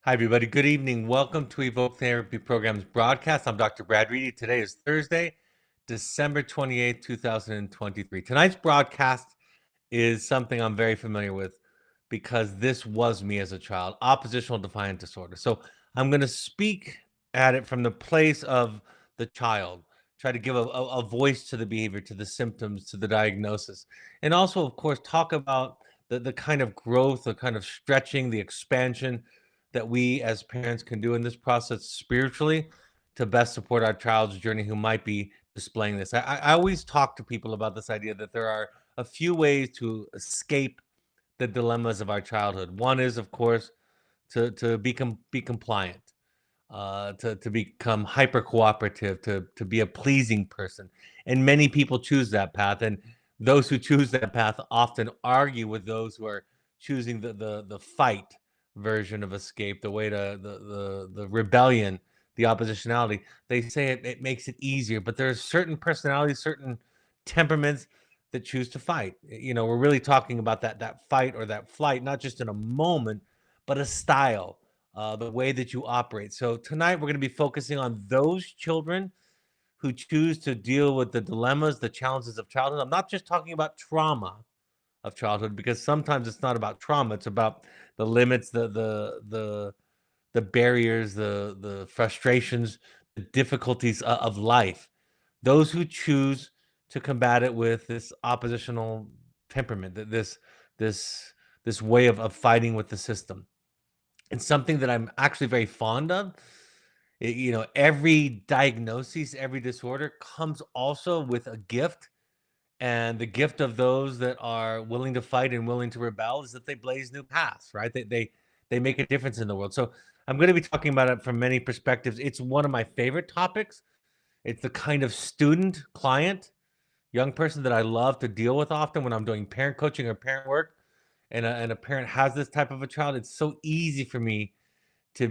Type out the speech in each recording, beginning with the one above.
Hi, everybody. Good evening. Welcome to Evoke Therapy Program's broadcast. I'm Dr. Brad Reedy. Today is Thursday, December 28th, 2023. Tonight's broadcast is something I'm very familiar with because this was me as a child, oppositional defiant disorder. So I'm going to speak at it from the place of the child, try to give a voice to the behavior, to the symptoms, to the diagnosis, and also, of course, talk about the kind of growth, the kind of stretching, the expansion that we as parents can do in this process spiritually to best support our child's journey who might be displaying this. I always talk to people about this idea that there are a few ways to escape the dilemmas of our childhood. One is, of course, to be compliant, to become hyper cooperative, to be a pleasing person, and many people choose that path. And those who choose that path often argue with those who are choosing the fight version of escape, the way to the rebellion, the oppositionality. They say it makes it easier, but there's certain personalities, certain temperaments that choose to fight. We're really talking about that fight or that flight, not just in a moment, but a style, the way that you operate. So tonight we're going to be focusing on those children who choose to deal with the dilemmas, the challenges of childhood. I'm not just talking about trauma of childhood because sometimes it's not about trauma; it's about the limits, the barriers, the frustrations, the difficulties of life. Those who choose to combat it with this oppositional temperament, this this way of fighting with the system. It's something that I'm actually very fond of. Every diagnosis, every disorder comes also with a gift. And the gift of those that are willing to fight and willing to rebel is that they blaze new paths, right? They make a difference in the world. So I'm going to be talking about it from many perspectives. It's one of my favorite topics. It's the kind of student, client, young person that I love to deal with often when I'm doing parent coaching or parent work, and a parent has this type of a child. It's so easy for me to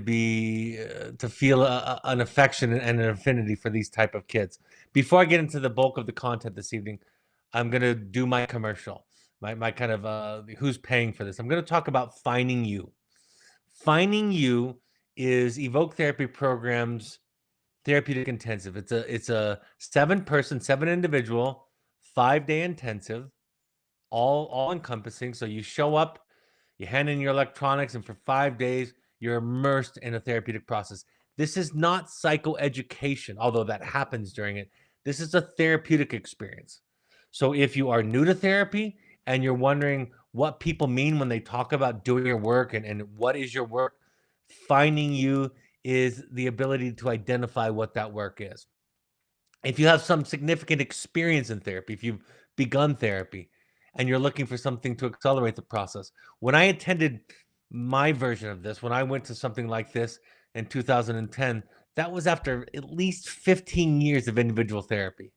feel an affection and an affinity for these type of kids. Before I get into the bulk of the content this evening, I'm gonna do my commercial, my kind of who's paying for this. I'm gonna talk about Finding You. Finding You is Evoke Therapy Program's therapeutic intensive. It's a 7-person, 7 individual, 5-day intensive, all encompassing. So you show up, you hand in your electronics, and for 5 days, you're immersed in a therapeutic process. This is not psychoeducation, although that happens during it. This is a therapeutic experience. So if you are new to therapy and you're wondering what people mean when they talk about doing your work and what is your work, Finding You is the ability to identify what that work is. If you have some significant experience in therapy, if you've begun therapy and you're looking for something to accelerate the process, when I attended my version of this, when I went to something like this in 2010, that was after at least 15 years of individual therapy.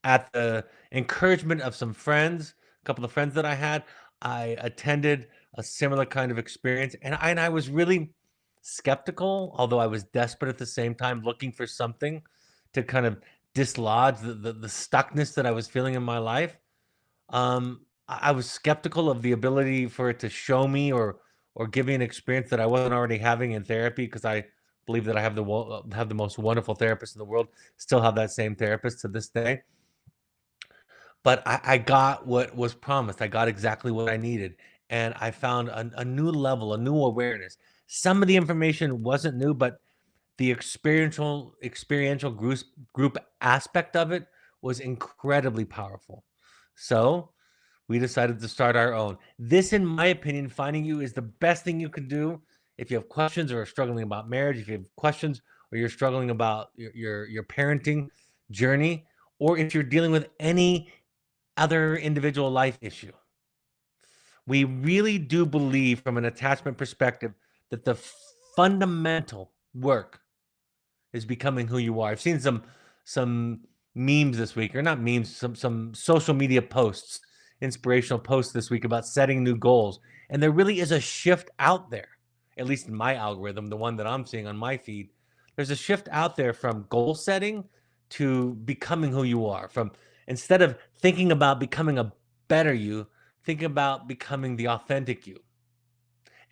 At the encouragement of some friends, a couple of friends that I had, I attended a similar kind of experience, and I was really skeptical, although I was desperate at the same time, looking for something to kind of dislodge the stuckness that I was feeling in my life. I was skeptical of the ability for it to show me or give me an experience that I wasn't already having in therapy because I believe that I have the most wonderful therapist in the world. Still have that same therapist to this day. But I got what was promised. I got exactly what I needed, and I found a new level, a new awareness. Some of the information wasn't new, but the experiential group aspect of it was incredibly powerful. So, we decided to start our own. This, in my opinion, Finding You is the best thing you can do if you have questions or are struggling about marriage, if you have questions or you're struggling about your parenting journey, or if you're dealing with any other individual life issue. We really do believe from an attachment perspective that the fundamental work is becoming who you are. I've seen some memes this week, or not memes, some social media posts, inspirational posts this week about setting new goals. And there really is a shift out there, at least in my algorithm, the one that I'm seeing on my feed. There's a shift out there from goal setting to becoming who you are. From instead of thinking about becoming a better you, think about becoming the authentic you.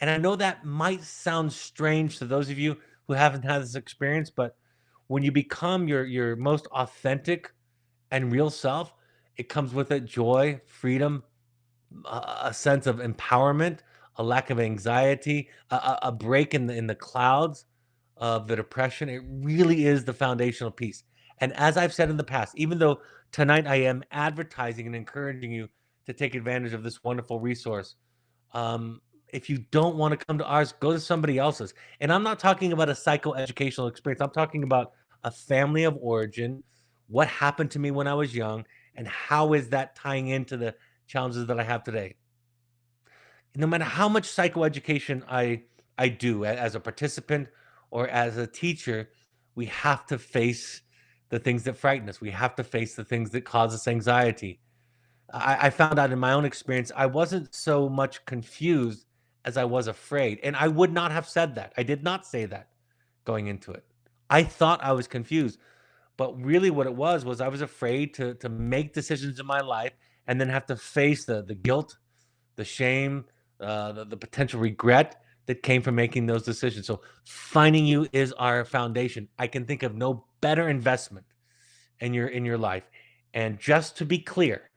And I know that might sound strange to those of you who haven't had this experience, but when you become your most authentic and real self, it comes with it joy, freedom, a sense of empowerment, a lack of anxiety, a break in the clouds of the depression. It really is the foundational piece. And as I've said in the past, even though tonight I am advertising and encouraging you to take advantage of this wonderful resource, um, if you don't want to come to ours, go to somebody else's. And I'm not talking about a psychoeducational experience. I'm talking about a family of origin, what happened to me when I was young, and how is that tying into the challenges that I have today. No matter how much psychoeducation I do as a participant or as a teacher, we have to face the things that frighten us. We have to face the things that cause us anxiety. I found out in my own experience, I wasn't so much confused as I was afraid. And I would not have said that. I did not say that going into it. I thought I was confused. But really what it was I was afraid to make decisions in my life and then have to face the guilt, the shame, the potential regret that came from making those decisions. So finding you is our foundation. I can think of no better investment in your life. And just to be clear,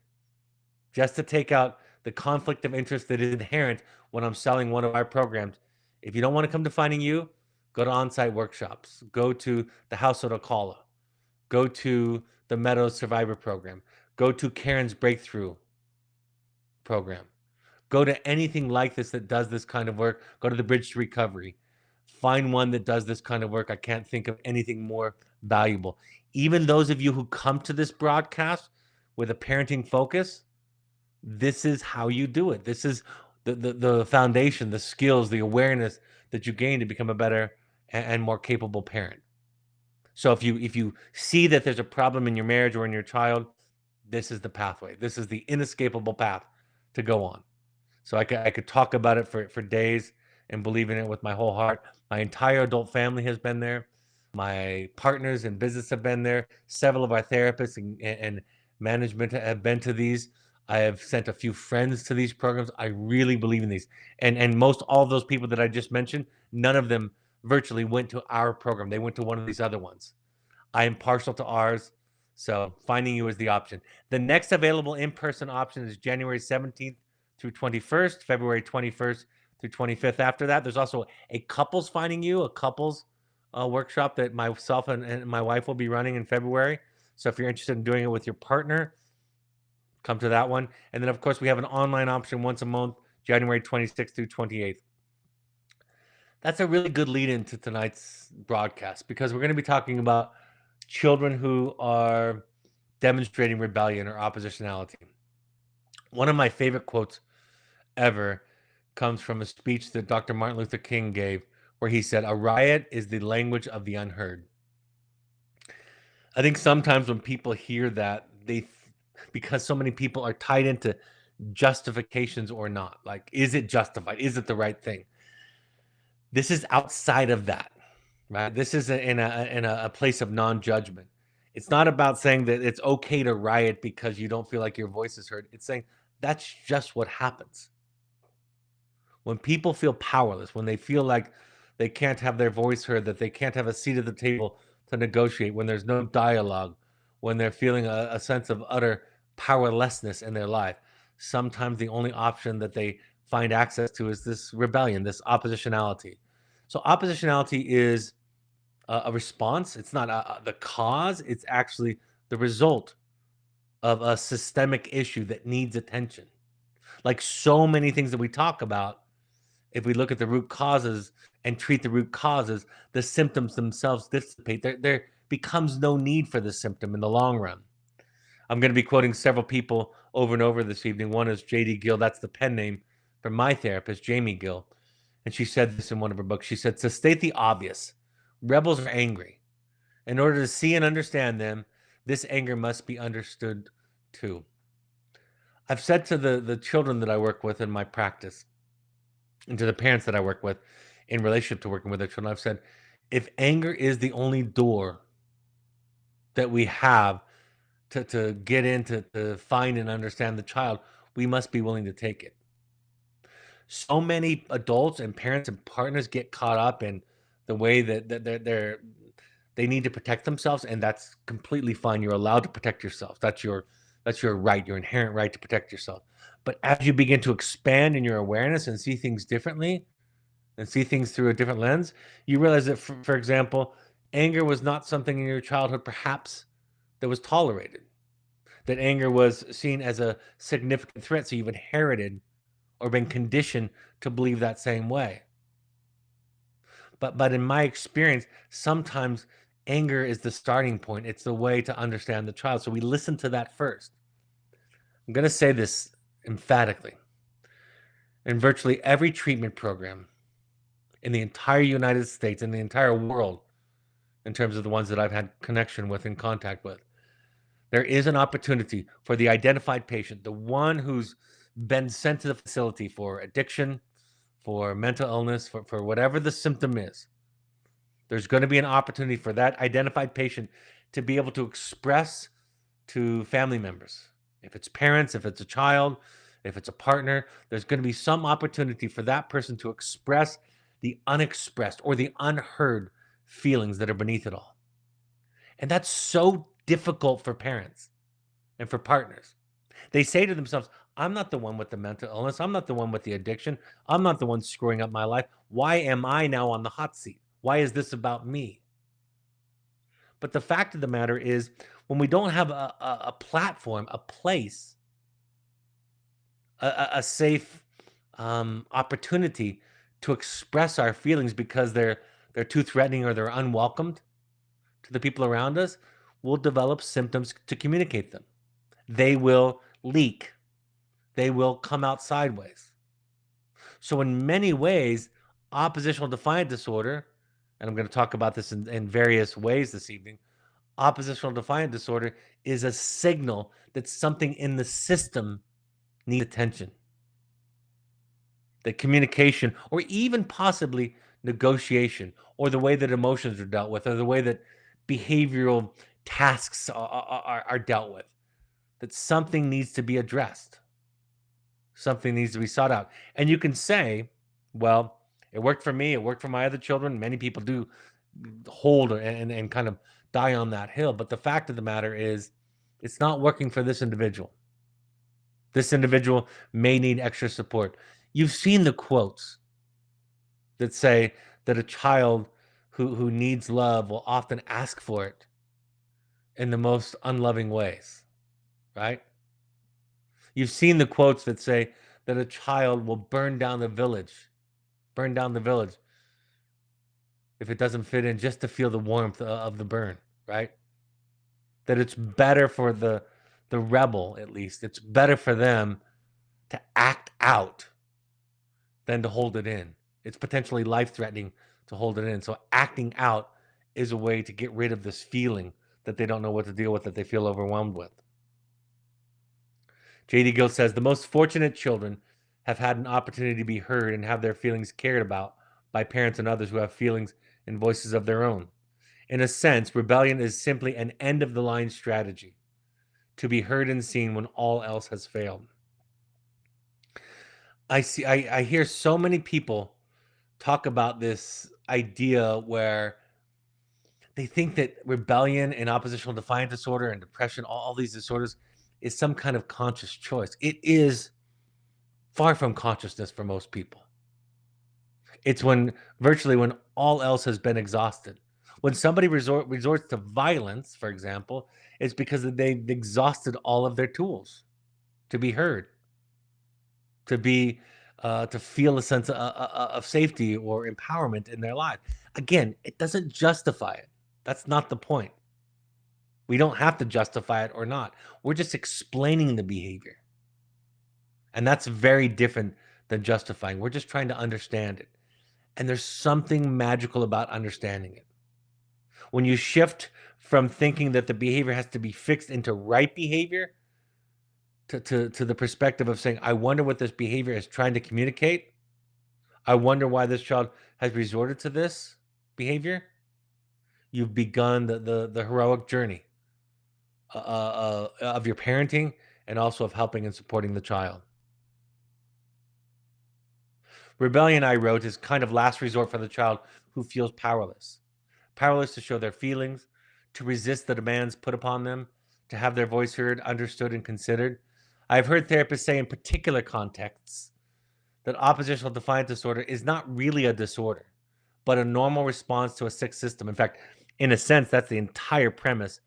just to take out the conflict of interest that is inherent when I'm selling one of our programs. If you don't want to come to Finding You, go to on-site workshops, go to the House of Ocala, go to the Meadows Survivor Program, go to Karen's Breakthrough Program, go to anything like this that does this kind of work, go to the Bridge to Recovery. Find one that does this kind of work. I can't think of anything more valuable. Even those of you who come to this broadcast with a parenting focus, this is how you do it. This is the foundation, the skills, the awareness that you gain to become a better and more capable parent. So if you see that there's a problem in your marriage or in your child, this is the pathway. This is the inescapable path to go on. So I could talk about it for days and believe in it with my whole heart. My entire adult family has been there. My partners in business have been there. Several of our therapists and management have been to these. I have sent a few friends to these programs. I really believe in these. And most all of those people that I just mentioned, none of them virtually went to our program. They went to one of these other ones. I am partial to ours, so Finding You is the option. The next available in-person option is January 17th through 21st, February 21st through 25th. After that, there's also a couples Finding You, a couples workshop that myself and my wife will be running in February. So if you're interested in doing it with your partner, come to that one. And then, of course, we have an online option once a month, January 26th through 28th. That's a really good lead into tonight's broadcast because we're going to be talking about children who are demonstrating rebellion or oppositionality. One of my favorite quotes ever comes from a speech that Dr. Martin Luther King gave, where he said, "A riot is the language of the unheard." I think sometimes when people hear that, because so many people are tied into justifications or not, like, is it justified? Is it the right thing? This is outside of that, right? This is in a place of non-judgment. It's not about saying that it's okay to riot because you don't feel like your voice is heard. It's saying that's just what happens. When people feel powerless, when they feel like they can't have their voice heard, that they can't have a seat at the table to negotiate, when there's no dialogue, when they're feeling a sense of utter powerlessness in their life, sometimes the only option that they find access to is this rebellion, this oppositionality. So, oppositionality is a response. It's not the cause, it's actually the result of a systemic issue that needs attention. Like so many things that we talk about, if we look at the root causes and treat the root causes, the symptoms themselves dissipate. There becomes no need for the symptom in the long run. I'm going to be quoting several people over and over this evening. One is J.D. Gill. That's the pen name for my therapist, Jamie Gill. And she said this in one of her books. She said, "To state the obvious, rebels are angry. In order to see and understand them, this anger must be understood too." I've said to the children that I work with in my practice, and to the parents that I work with in relationship to working with their children, I've said, if anger is the only door that we have to get into to find and understand the child, we must be willing to take it. So many adults and parents and partners get caught up in the way that they need to protect themselves, and that's completely fine. You're allowed to protect yourself. That's your right, your inherent right to protect yourself. But as you begin to expand in your awareness and see things differently and see things through a different lens, you realize that, for example, anger was not something in your childhood perhaps that was tolerated. That anger was seen as a significant threat, so you've inherited or been conditioned to believe that same way. But in my experience, sometimes anger is the starting point. It's the way to understand the child. So we listen to that first. I'm going to say this emphatically. In virtually every treatment program in the entire United States, in the entire world, in terms of the ones that I've had connection with and contact with, there is an opportunity for the identified patient, the one who's been sent to the facility for addiction, for mental illness, for whatever the symptom is. There's going to be an opportunity for that identified patient to be able to express to family members. If it's parents, if it's a child, if it's a partner, there's going to be some opportunity for that person to express the unexpressed or the unheard feelings that are beneath it all. And that's so difficult for parents and for partners. They say to themselves, I'm not the one with the mental illness. I'm not the one with the addiction. I'm not the one screwing up my life. Why am I now on the hot seat? Why is this about me? But the fact of the matter is, when we don't have a platform, a place, a safe opportunity to express our feelings because they're too threatening or they're unwelcomed to the people around us, we'll develop symptoms to communicate them. They will leak. They will come out sideways. So in many ways, oppositional defiant disorder, and I'm going to talk about this in various ways this evening, oppositional defiant disorder is a signal that something in the system needs attention. That communication, or even possibly negotiation, or the way that emotions are dealt with, or the way that behavioral tasks are dealt with, that something needs to be addressed. Something needs to be sought out. And you can say, well, it worked for me, it worked for my other children. Many people do hold and kind of die on that hill. But the fact of the matter is, it's not working for this individual. This individual may need extra support. You've seen the quotes that say that a child who needs love will often ask for it in the most unloving ways, right? You've seen the quotes that say that a child will burn down the village if it doesn't fit in just to feel the warmth of the burn, right? That it's better for the rebel, at least, it's better for them to act out than to hold it in. It's potentially life-threatening to hold it in. So acting out is a way to get rid of this feeling that they don't know what to deal with, that they feel overwhelmed with. J.D. Gill says the most fortunate children have had an opportunity to be heard and have their feelings cared about by parents and others who have feelings and voices of their own. In a sense, rebellion is simply an end of the line strategy to be heard and seen when all else has failed. I hear so many people talk about this idea where they think that rebellion and oppositional defiant disorder and depression, all these disorders, is some kind of conscious choice. It is far from consciousness for most people. It's when all else has been exhausted. When somebody resorts to violence, for example, it's because they've exhausted all of their tools to be heard, to be to feel a sense of safety or empowerment in their life. Again, it doesn't justify it. That's not the point. We don't have to justify it or not. We're just explaining the behavior. And that's very different than justifying. We're just trying to understand it. And there's something magical about understanding it. When you shift from thinking that the behavior has to be fixed into right behavior to the perspective of saying, I wonder what this behavior is trying to communicate. I wonder why this child has resorted to this behavior. You've begun the heroic journey of your parenting and also of helping and supporting the child. Rebellion, I wrote, is kind of last resort for the child who feels powerless. Powerless to show their feelings, to resist the demands put upon them, to have their voice heard, understood, and considered. I've heard therapists say in particular contexts that oppositional defiant disorder is not really a disorder, but a normal response to a sick system. In fact, in a sense, that's the entire premise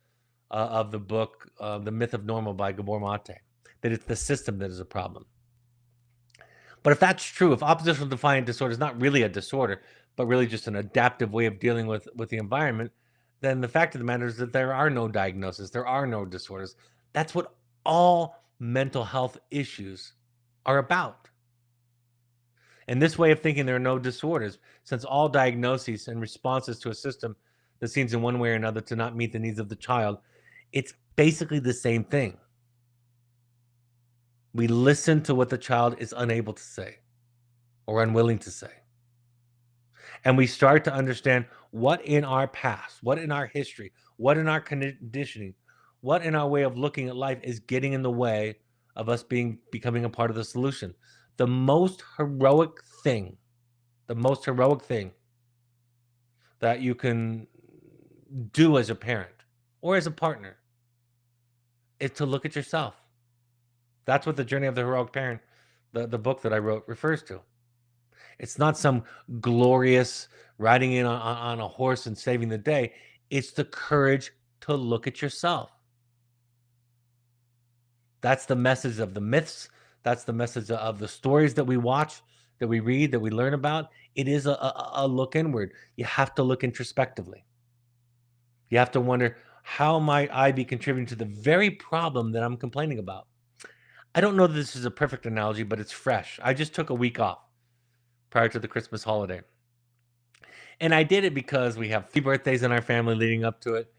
of the book, The Myth of Normal by Gabor Mate, that it's the system that is a problem. But if that's true, if oppositional defiant disorder is not really a disorder, but really just an adaptive way of dealing with the environment, then the fact of the matter is that there are no diagnoses, there are no disorders. That's what all mental health issues are about. And this way of thinking, there are no disorders, since all diagnoses and responses to a system that seems in one way or another to not meet the needs of the child, it's basically the same thing. We listen to what the child is unable to say or unwilling to say. And we start to understand what in our past, what in our history, what in our conditioning, what in our way of looking at life is getting in the way of us becoming a part of the solution. The most heroic thing, the most heroic thing that you can do as a parent or as a partner is to look at yourself. That's what the journey of the heroic parent, the book that I wrote, refers to. It's not some glorious riding in on a horse and saving the day. It's the courage to look at yourself. That's the message of the myths. That's the message of the stories that we watch, that we read, that we learn about. It is a look inward. You have to look introspectively. You have to wonder, how might I be contributing to the very problem that I'm complaining about? I don't know that this is a perfect analogy, but it's fresh. I just took a week off prior to the Christmas holiday. And I did it because we have 3 birthdays in our family leading up to it.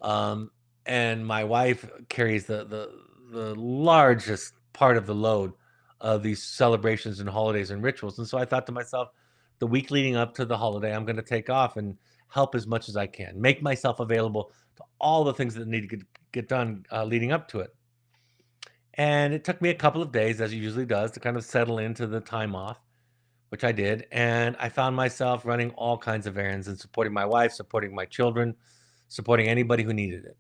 Um, and my wife carries the largest part of the load of these celebrations and holidays and rituals. And so I thought to myself, the week leading up to the holiday, I'm going to take off and help as much as I can, make myself available to all the things that need to get done leading up to it. And it took me a couple of days, as it usually does, to kind of settle into the time off, which I did. And I found myself running all kinds of errands and supporting my wife, supporting my children, supporting anybody who needed it.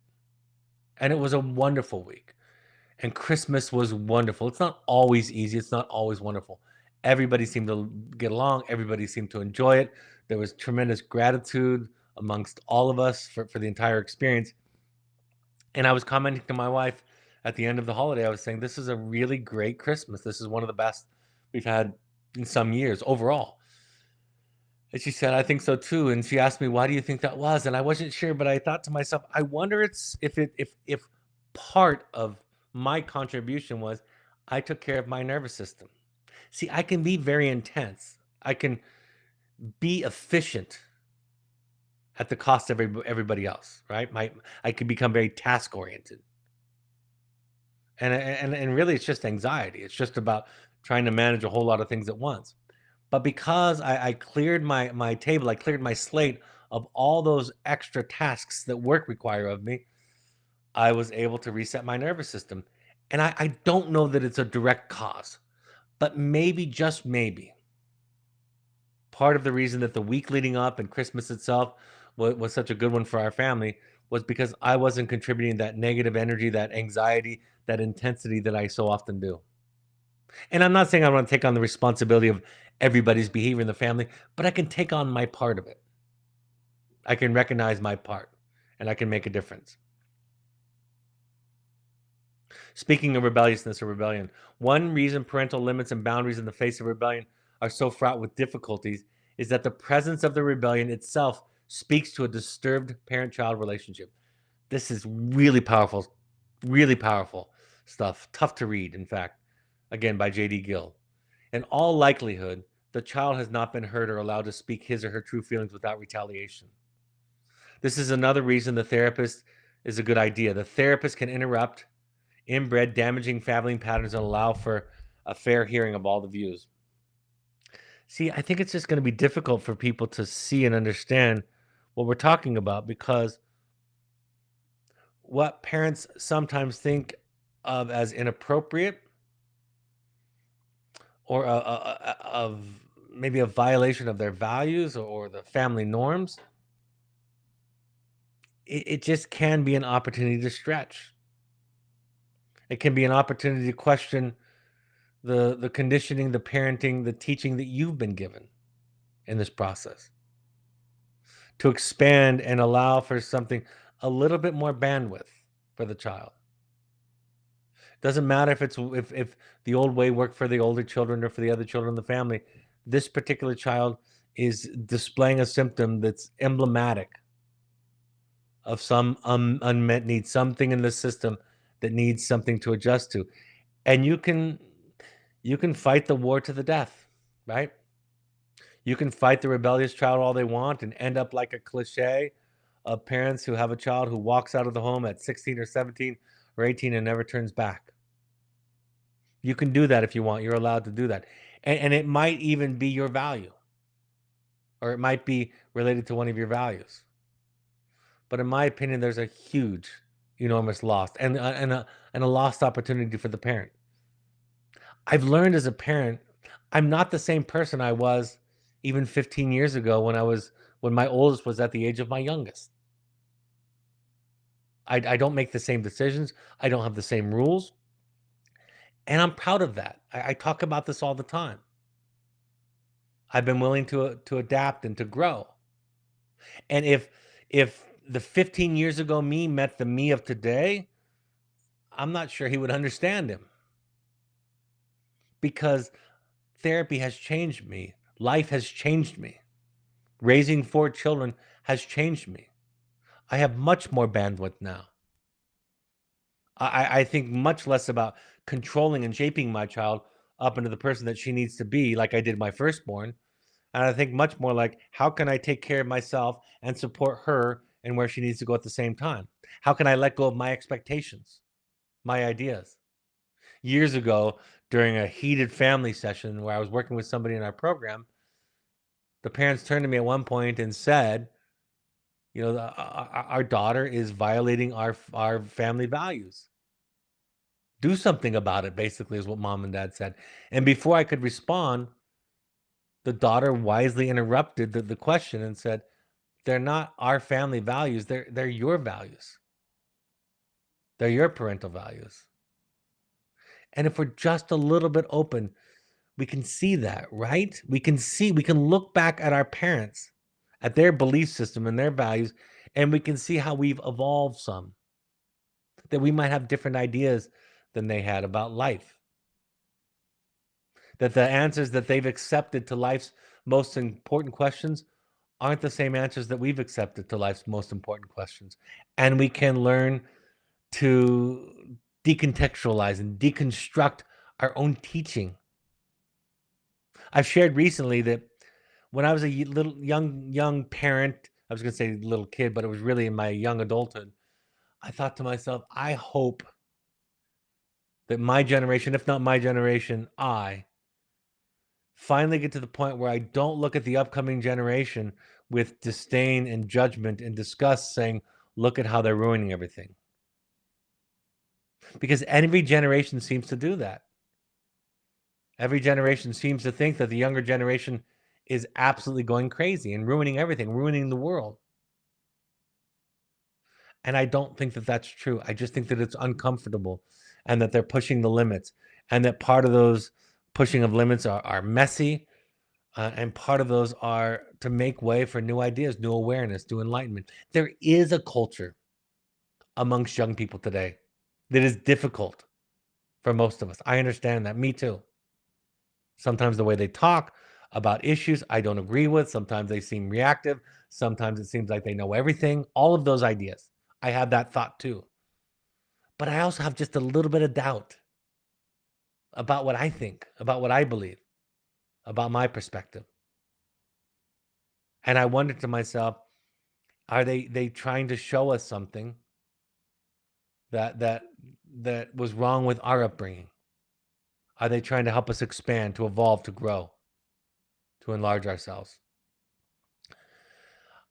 And it was a wonderful week. And Christmas was wonderful. It's not always easy, it's not always wonderful. Everybody seemed to get along, everybody seemed to enjoy it. There was tremendous gratitude amongst all of us for the entire experience. And I was commenting to my wife at the end of the holiday, I was saying, this is a really great Christmas. This is one of the best we've had in some years overall. And she said, I think so too. And she asked me, why do you think that was? And I wasn't sure, but I thought to myself, I wonder if part of my contribution was I took care of my nervous system. See, I can be very intense. I can be efficient at the cost of everybody else, right? I could become very task oriented. And really it's just anxiety. It's just about trying to manage a whole lot of things at once. But because I cleared my table, I cleared my slate of all those extra tasks that work require of me, I was able to reset my nervous system. And I don't know that it's a direct cause, but maybe, just maybe, part of the reason that the week leading up and Christmas itself was such a good one for our family was because I wasn't contributing that negative energy, that anxiety, that intensity that I so often do. And I'm not saying I want to take on the responsibility of everybody's behavior in the family, but I can take on my part of it. I can recognize my part and I can make a difference. Speaking of rebelliousness or rebellion, one reason parental limits and boundaries in the face of rebellion are so fraught with difficulties is that the presence of the rebellion itself speaks to a disturbed parent child relationship. This is really powerful stuff. Tough to read, in fact, again, by J.D. Gill. In all likelihood, the child has not been heard or allowed to speak his or her true feelings without retaliation. This is another reason the therapist is a good idea. The therapist can interrupt inbred damaging family patterns and allow for a fair hearing of all the views. See, I think it's just going to be difficult for people to see and understand what we're talking about, because what parents sometimes think of as inappropriate or of maybe a violation of their values or the family norms, it just can be an opportunity to stretch. It can be an opportunity to question the conditioning, the parenting, the teaching that you've been given in this process, to expand and allow for something a little bit more bandwidth for the child. Doesn't matter if the old way worked for the older children or for the other children in the family. This particular child is displaying a symptom that's emblematic of some unmet need, something in the system that needs something to adjust to. And you can fight the war to the death, right? You can fight the rebellious child all they want and end up like a cliche of parents who have a child who walks out of the home at 16 or 17 or 18 and never turns back. You can do that if you want. You're allowed to do that. And it might even be your value, or it might be related to one of your values. But in my opinion, there's a huge, enormous loss and a lost opportunity for the parent. I've learned as a parent, I'm not the same person I was even 15 years ago when my oldest was at the age of my youngest. I don't make the same decisions. I don't have the same rules. And I'm proud of that. I talk about this all the time. I've been willing to adapt and to grow. And if the 15 years ago me met the me of today, I'm not sure he would understand him, because therapy has changed me. Life has changed me. Raising 4 children has changed me. I have much more bandwidth now. I think much less about controlling and shaping my child up into the person that she needs to be, like I did my firstborn. And I think much more like, how can I take care of myself and support her and where she needs to go at the same time? How can I let go of my expectations, my ideas? Years ago, during a heated family session where I was working with somebody in our program, the parents turned to me at one point and said, our daughter is violating our family values. Do something about it, basically, is what mom and dad said. And before I could respond, the daughter wisely interrupted the question and said, they're not our family values, they're your values. They're your parental values. And if we're just a little bit open, we can see that, right? We can look back at our parents, at their belief system and their values, and we can see how we've evolved some, that we might have different ideas than they had about life, that the answers that they've accepted to life's most important questions aren't the same answers that we've accepted to life's most important questions. And we can learn to decontextualize and deconstruct our own teaching. I've shared recently that when I was a little young parent, I was going to say little kid, but it was really in my young adulthood, I thought to myself, I hope that my generation, if not my generation, I finally get to the point where I don't look at the upcoming generation with disdain and judgment and disgust, saying, look at how they're ruining everything. Because every generation seems to do that. Every generation seems to think that the younger generation is absolutely going crazy and ruining everything, ruining the world. And I don't think that that's true. I just think that it's uncomfortable and that they're pushing the limits, and that part of those pushing of limits are messy, and part of those are to make way for new ideas, new awareness, new enlightenment. There is a culture amongst young people today that is difficult for most of us. I understand that. Me too. Sometimes the way they talk about issues I don't agree with. Sometimes they seem reactive. Sometimes it seems like they know everything. All of those ideas. I have that thought too. But I also have just a little bit of doubt about what I think, about what I believe, about my perspective. And I wondered to myself, are they trying to show us something that was wrong with our upbringing? Are they trying to help us expand, to evolve, to grow, to enlarge ourselves?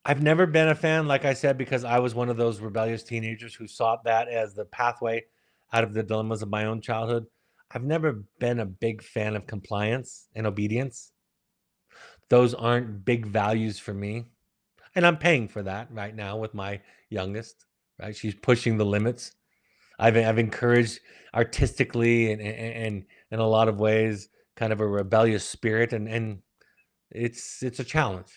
I've never been a fan, like I said, because I was one of those rebellious teenagers who sought that as the pathway out of the dilemmas of my own childhood. I've never been a big fan of compliance and obedience. Those aren't big values for me. And I'm paying for that right now with my youngest, right? She's pushing the limits. I've encouraged artistically and in a lot of ways kind of a rebellious spirit, and it's a challenge.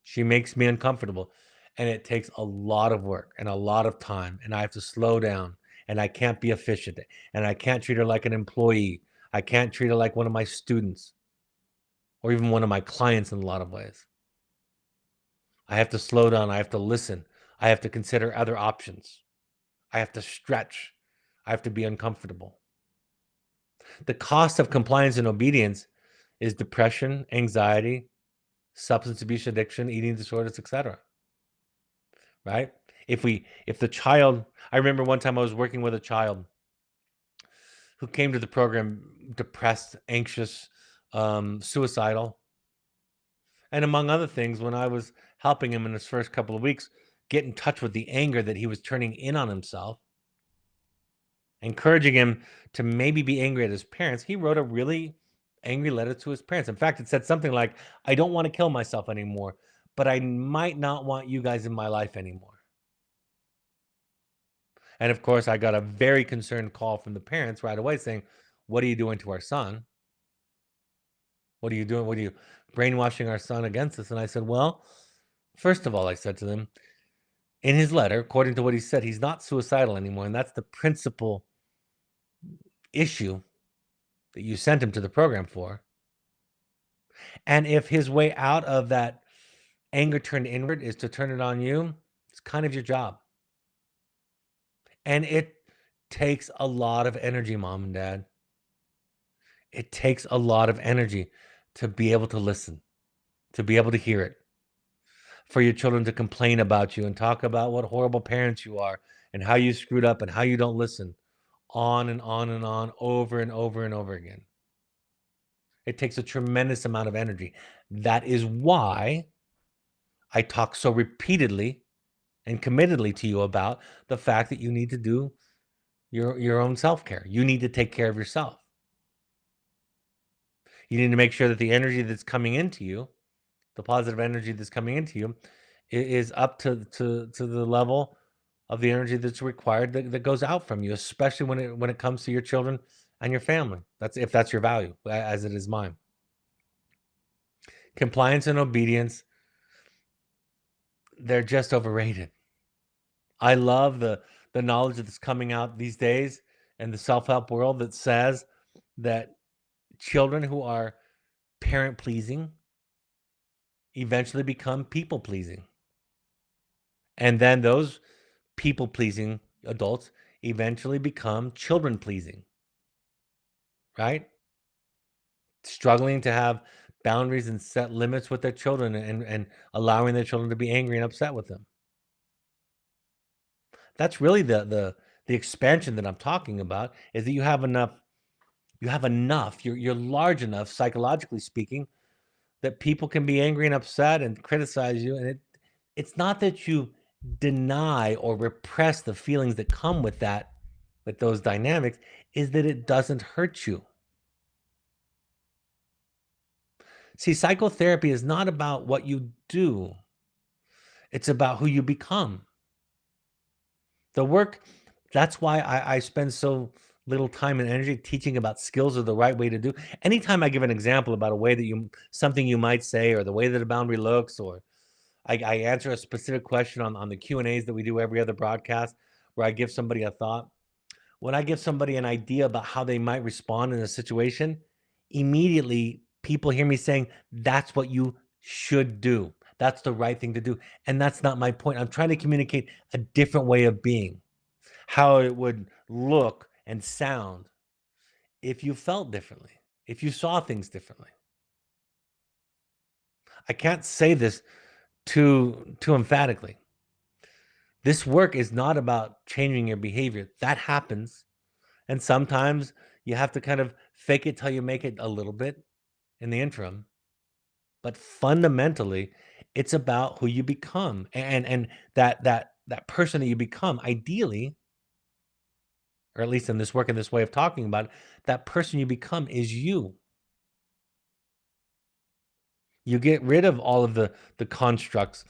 She makes me uncomfortable, and it takes a lot of work and a lot of time, and I have to slow down, and I can't be efficient, and I can't treat her like an employee. I can't treat her like one of my students or even one of my clients in a lot of ways. I have to slow down. I have to listen. I have to consider other options. I have to stretch. I have to be uncomfortable. The cost of compliance and obedience is depression, anxiety, substance abuse addiction, eating disorders, etc. Right? If the child, I remember one time I was working with a child who came to the program depressed, anxious, suicidal, and among other things, when I was helping him in his first couple of weeks get in touch with the anger that he was turning in on himself, encouraging him to maybe be angry at his parents, he wrote a really angry letter to his parents. In fact, it said something like, I don't want to kill myself anymore, but I might not want you guys in my life anymore. And of course, I got a very concerned call from the parents right away saying, what are you doing to our son? What are you doing? What are you brainwashing our son against us? And I said, well, first of all, I said to them, in his letter, according to what he said, he's not suicidal anymore. And that's the principal issue that you sent him to the program for. And if his way out of that anger turned inward is to turn it on you, it's kind of your job. And it takes a lot of energy, mom and dad. It takes a lot of energy to be able to listen, to be able to hear it, for your children to complain about you and talk about what horrible parents you are and how you screwed up and how you don't listen, on and on and on, over and over and over again. It takes a tremendous amount of energy. That is why I talk so repeatedly and committedly to you about the fact that you need to do your own self-care. You need to take care of yourself. You need to make sure that the energy that's coming into you, the positive energy that's coming into you, is up to the level of the energy that's required that goes out from you, especially when it comes to your children and your family. That's if that's your value, as it is mine. Compliance and obedience, they're just overrated. I love the knowledge that's coming out these days in the self-help world that says that children who are parent pleasing eventually become people pleasing. And then those people pleasing adults eventually become children pleasing, right? Struggling to have boundaries and set limits with their children and allowing their children to be angry and upset with them. That's really the expansion that I'm talking about, is that you have enough, you're large enough psychologically speaking that people can be angry and upset and criticize you, and it's not that you deny or repress the feelings that come with that, with those dynamics, is that it doesn't hurt you. See, psychotherapy is not about what you do, it's about who you become. The work, that's why I spend so little time and energy teaching about skills are the right way to do. Anytime I give an example about a way that something you might say, or the way that a boundary looks, or I answer a specific question on the Q&As that we do every other broadcast, where I give somebody a thought. When I give somebody an idea about how they might respond in a situation, immediately people hear me saying, that's what you should do. That's the right thing to do. And that's not my point. I'm trying to communicate a different way of being, how it would look and sound if you felt differently, if you saw things differently. I can't say this too emphatically. This work is not about changing your behavior. That happens. And sometimes you have to kind of fake it till you make it a little bit in the interim. But fundamentally, it's about who you become. And that person that you become, ideally, or at least in this work, in this way of talking about it, that person you become is you. You get rid of all of the constructs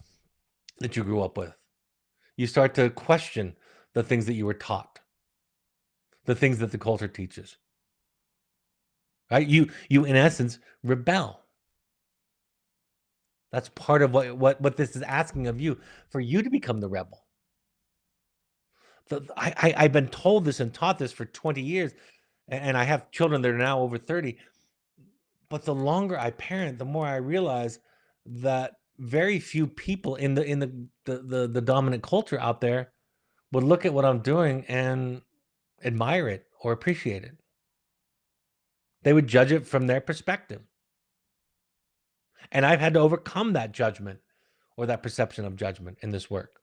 that you grew up with. You start to question the things that you were taught, the things that the culture teaches. Right? You in essence rebel. That's part of what this is asking of you, for you to become the rebel. I've been told this and taught this for 20 years, and I have children that are now over 30. But the longer I parent, the more I realize that very few people in the dominant culture out there would look at what I'm doing and admire it or appreciate it. They would judge it from their perspective. And I've had to overcome that judgment or that perception of judgment in this work.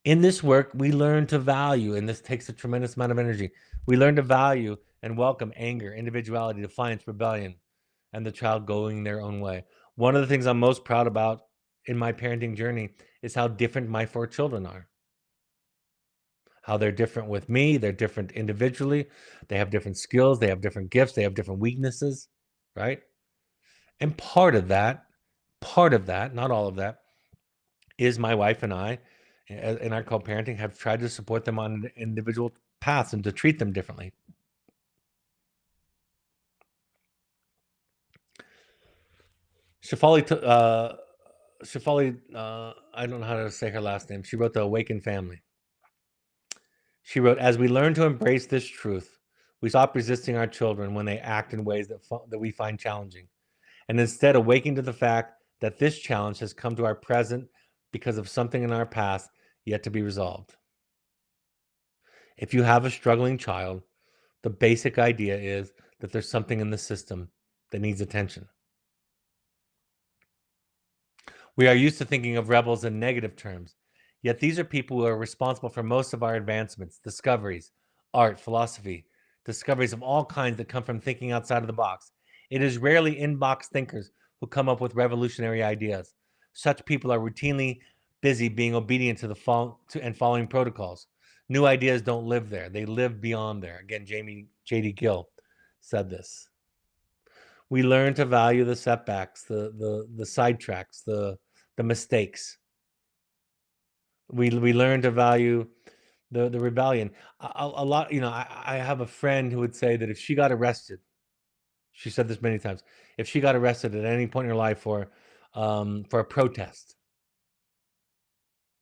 In this work, we learn to value, and this takes a tremendous amount of energy. We learn to value and welcome anger, individuality, defiance, rebellion, and the child going their own way. One of the things I'm most proud about in my parenting journey is how different my 4 children are. How they're different with me, they're different individually, they have different skills, they have different gifts, they have different weaknesses, right? And part of that, not all of that, is my wife and I, in our co-parenting, have tried to support them on individual paths and to treat them differently. Shefali, I don't know how to say her last name. She wrote The Awakened Family. She wrote, as we learn to embrace this truth, we stop resisting our children when they act in ways that we find challenging, and instead awaken to the fact that this challenge has come to our present because of something in our past yet to be resolved. If you have a struggling child, the basic idea is that there's something in the system that needs attention. We are used to thinking of rebels in negative terms, yet these are people who are responsible for most of our advancements, discoveries, art, philosophy, discoveries of all kinds that come from thinking outside of the box. It is rarely in-box thinkers who come up with revolutionary ideas. Such people are routinely busy being obedient to and following protocols. New ideas don't live there. They live beyond there. Again, J.D. Gill said this. We learn to value the setbacks, the sidetracks, the mistakes. We learn to value the rebellion. A lot, I have a friend who would say that if she got arrested, she said this many times, if she got arrested at any point in her life for a protest,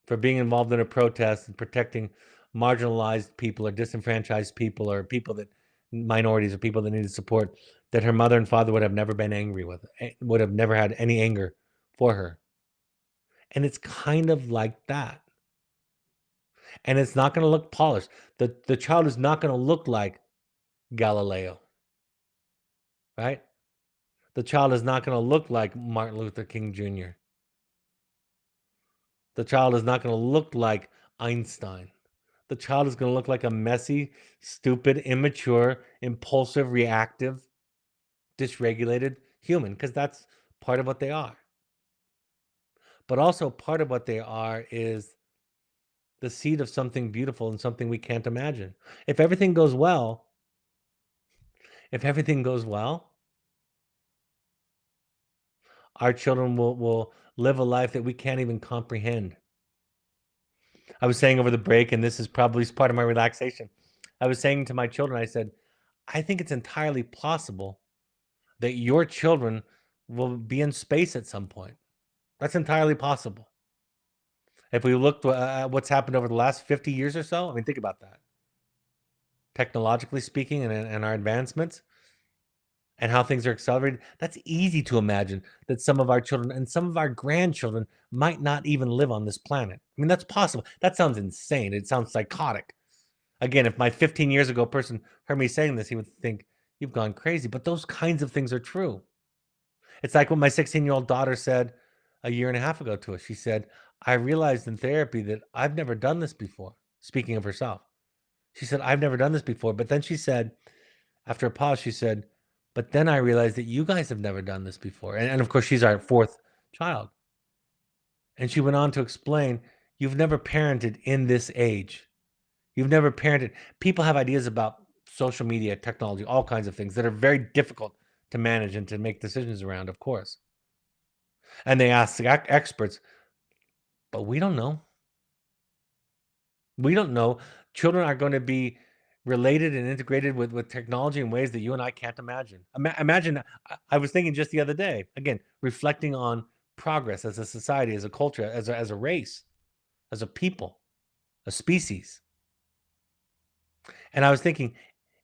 for being involved in a protest and protecting marginalized people or disenfranchised people or people that minorities or people that needed support, that her mother and father would have never been angry with, would have never had any anger for her. And it's kind of like that. And it's not going to look polished. The child is not going to look like Galileo, right? The child is not going to look like Martin Luther King Jr. The child is not going to look like Einstein. The child is going to look like a messy, stupid, immature, impulsive, reactive, dysregulated human, because that's part of what they are. But also part of what they are is the seed of something beautiful and something we can't imagine. If everything goes well, our children will live a life that we can't even comprehend. I was saying over the break, and this is probably part of my relaxation, I was saying to my children, I said, I think it's entirely possible that your children will be in space at some point. That's entirely possible. If we looked at what's happened over the last 50 years or so, I mean, think about that. Technologically speaking, and our advancements and how things are accelerated, that's easy to imagine that some of our children and some of our grandchildren might not even live on this planet. I mean, that's possible. That sounds insane. It sounds psychotic. Again, if my 15 years ago person heard me saying this, he would think, you've gone crazy. But those kinds of things are true. It's like what my 16-year-old daughter said a year and a half ago to us. She said, I realized in therapy that I've never done this before. Speaking of herself, she said, I've never done this before. But then she said, after a pause, she said, but then I realized that you guys have never done this before. And of course, she's our 4th child. And she went on to explain, you've never parented in this age. You've never parented. People have ideas about social media, technology, all kinds of things that are very difficult to manage and to make decisions around, of course. And they ask the experts, but we don't know. We don't know. Children are going to be related and integrated with technology in ways that you and I can't imagine. Imagine, I was thinking just the other day, again, reflecting on progress as a society, as a culture, as a race, as a people, a species. And I was thinking,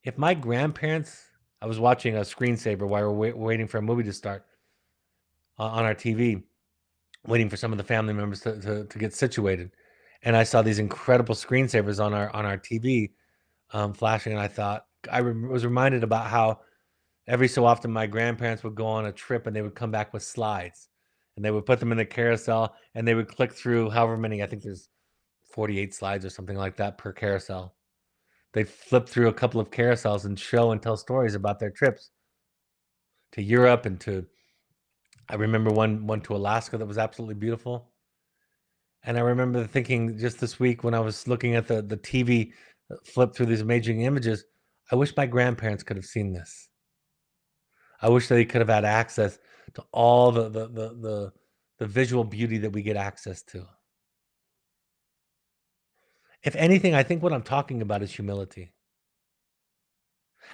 if my grandparents, I was watching a screensaver while we're waiting for a movie to start on our TV, waiting for some of the family members to get situated. And I saw these incredible screensavers on our TV flashing, and I thought was reminded about how every so often my grandparents would go on a trip and they would come back with slides, and they would put them in a carousel and they would click through however many. I think there's 48 slides or something like that per carousel. They'd flip through a couple of carousels and show and tell stories about their trips to Europe and to. I remember one to Alaska that was absolutely beautiful. And I remember thinking just this week when I was looking at the TV flip through these amazing images, I wish my grandparents could have seen this. I wish they could have had access to all the visual beauty that we get access to. If anything, I think what I'm talking about is humility.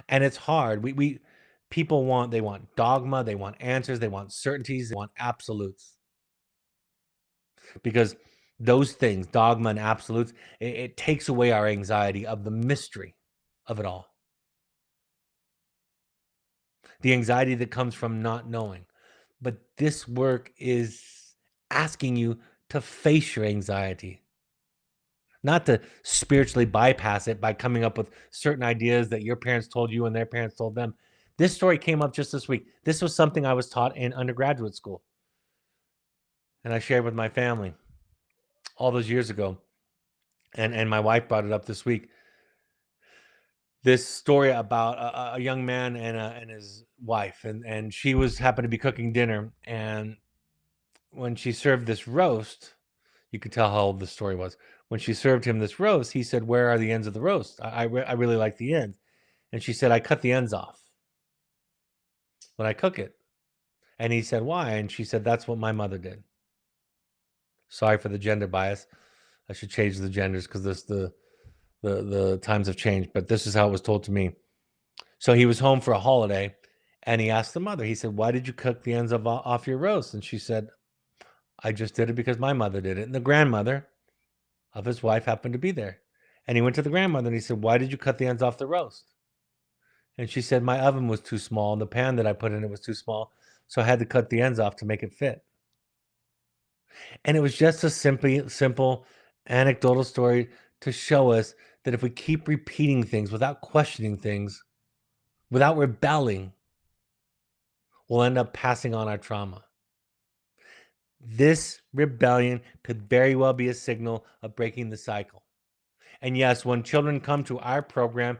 And it's hard. We people want dogma, they want answers, they want certainties, they want absolutes. Because those things, dogma and absolutes, it takes away our anxiety of the mystery of it all. The anxiety that comes from not knowing. But this work is asking you to face your anxiety, not to spiritually bypass it by coming up with certain ideas that your parents told you and their parents told them. This story came up just this week. This was something I was taught in undergraduate school, and I shared with my family all those years ago. And my wife brought it up this week. This story about a young man and his wife, and she was happened to be cooking dinner, and when she served this roast, you could tell how old the story was. When she served him this roast, he said, "Where are the ends of the roast? I really like the ends." And she said, "I cut the ends off when I cook it." And he said, "Why?" And she said, "That's what my mother did." Sorry for the gender bias. I should change the genders because the times have changed. But this is how it was told to me. So he was home for a holiday, and he asked the mother. He said, "Why did you cook the ends off your roast?" And she said, "I just did it because my mother did it." And the grandmother of his wife happened to be there. And he went to the grandmother and he said, "Why did you cut the ends off the roast?" And she said, "My oven was too small and the pan that I put in it was too small. So I had to cut the ends off to make it fit." And it was just a simple anecdotal story to show us that if we keep repeating things without questioning things, without rebelling, we'll end up passing on our trauma. This rebellion could very well be a signal of breaking the cycle. And yes, when children come to our program,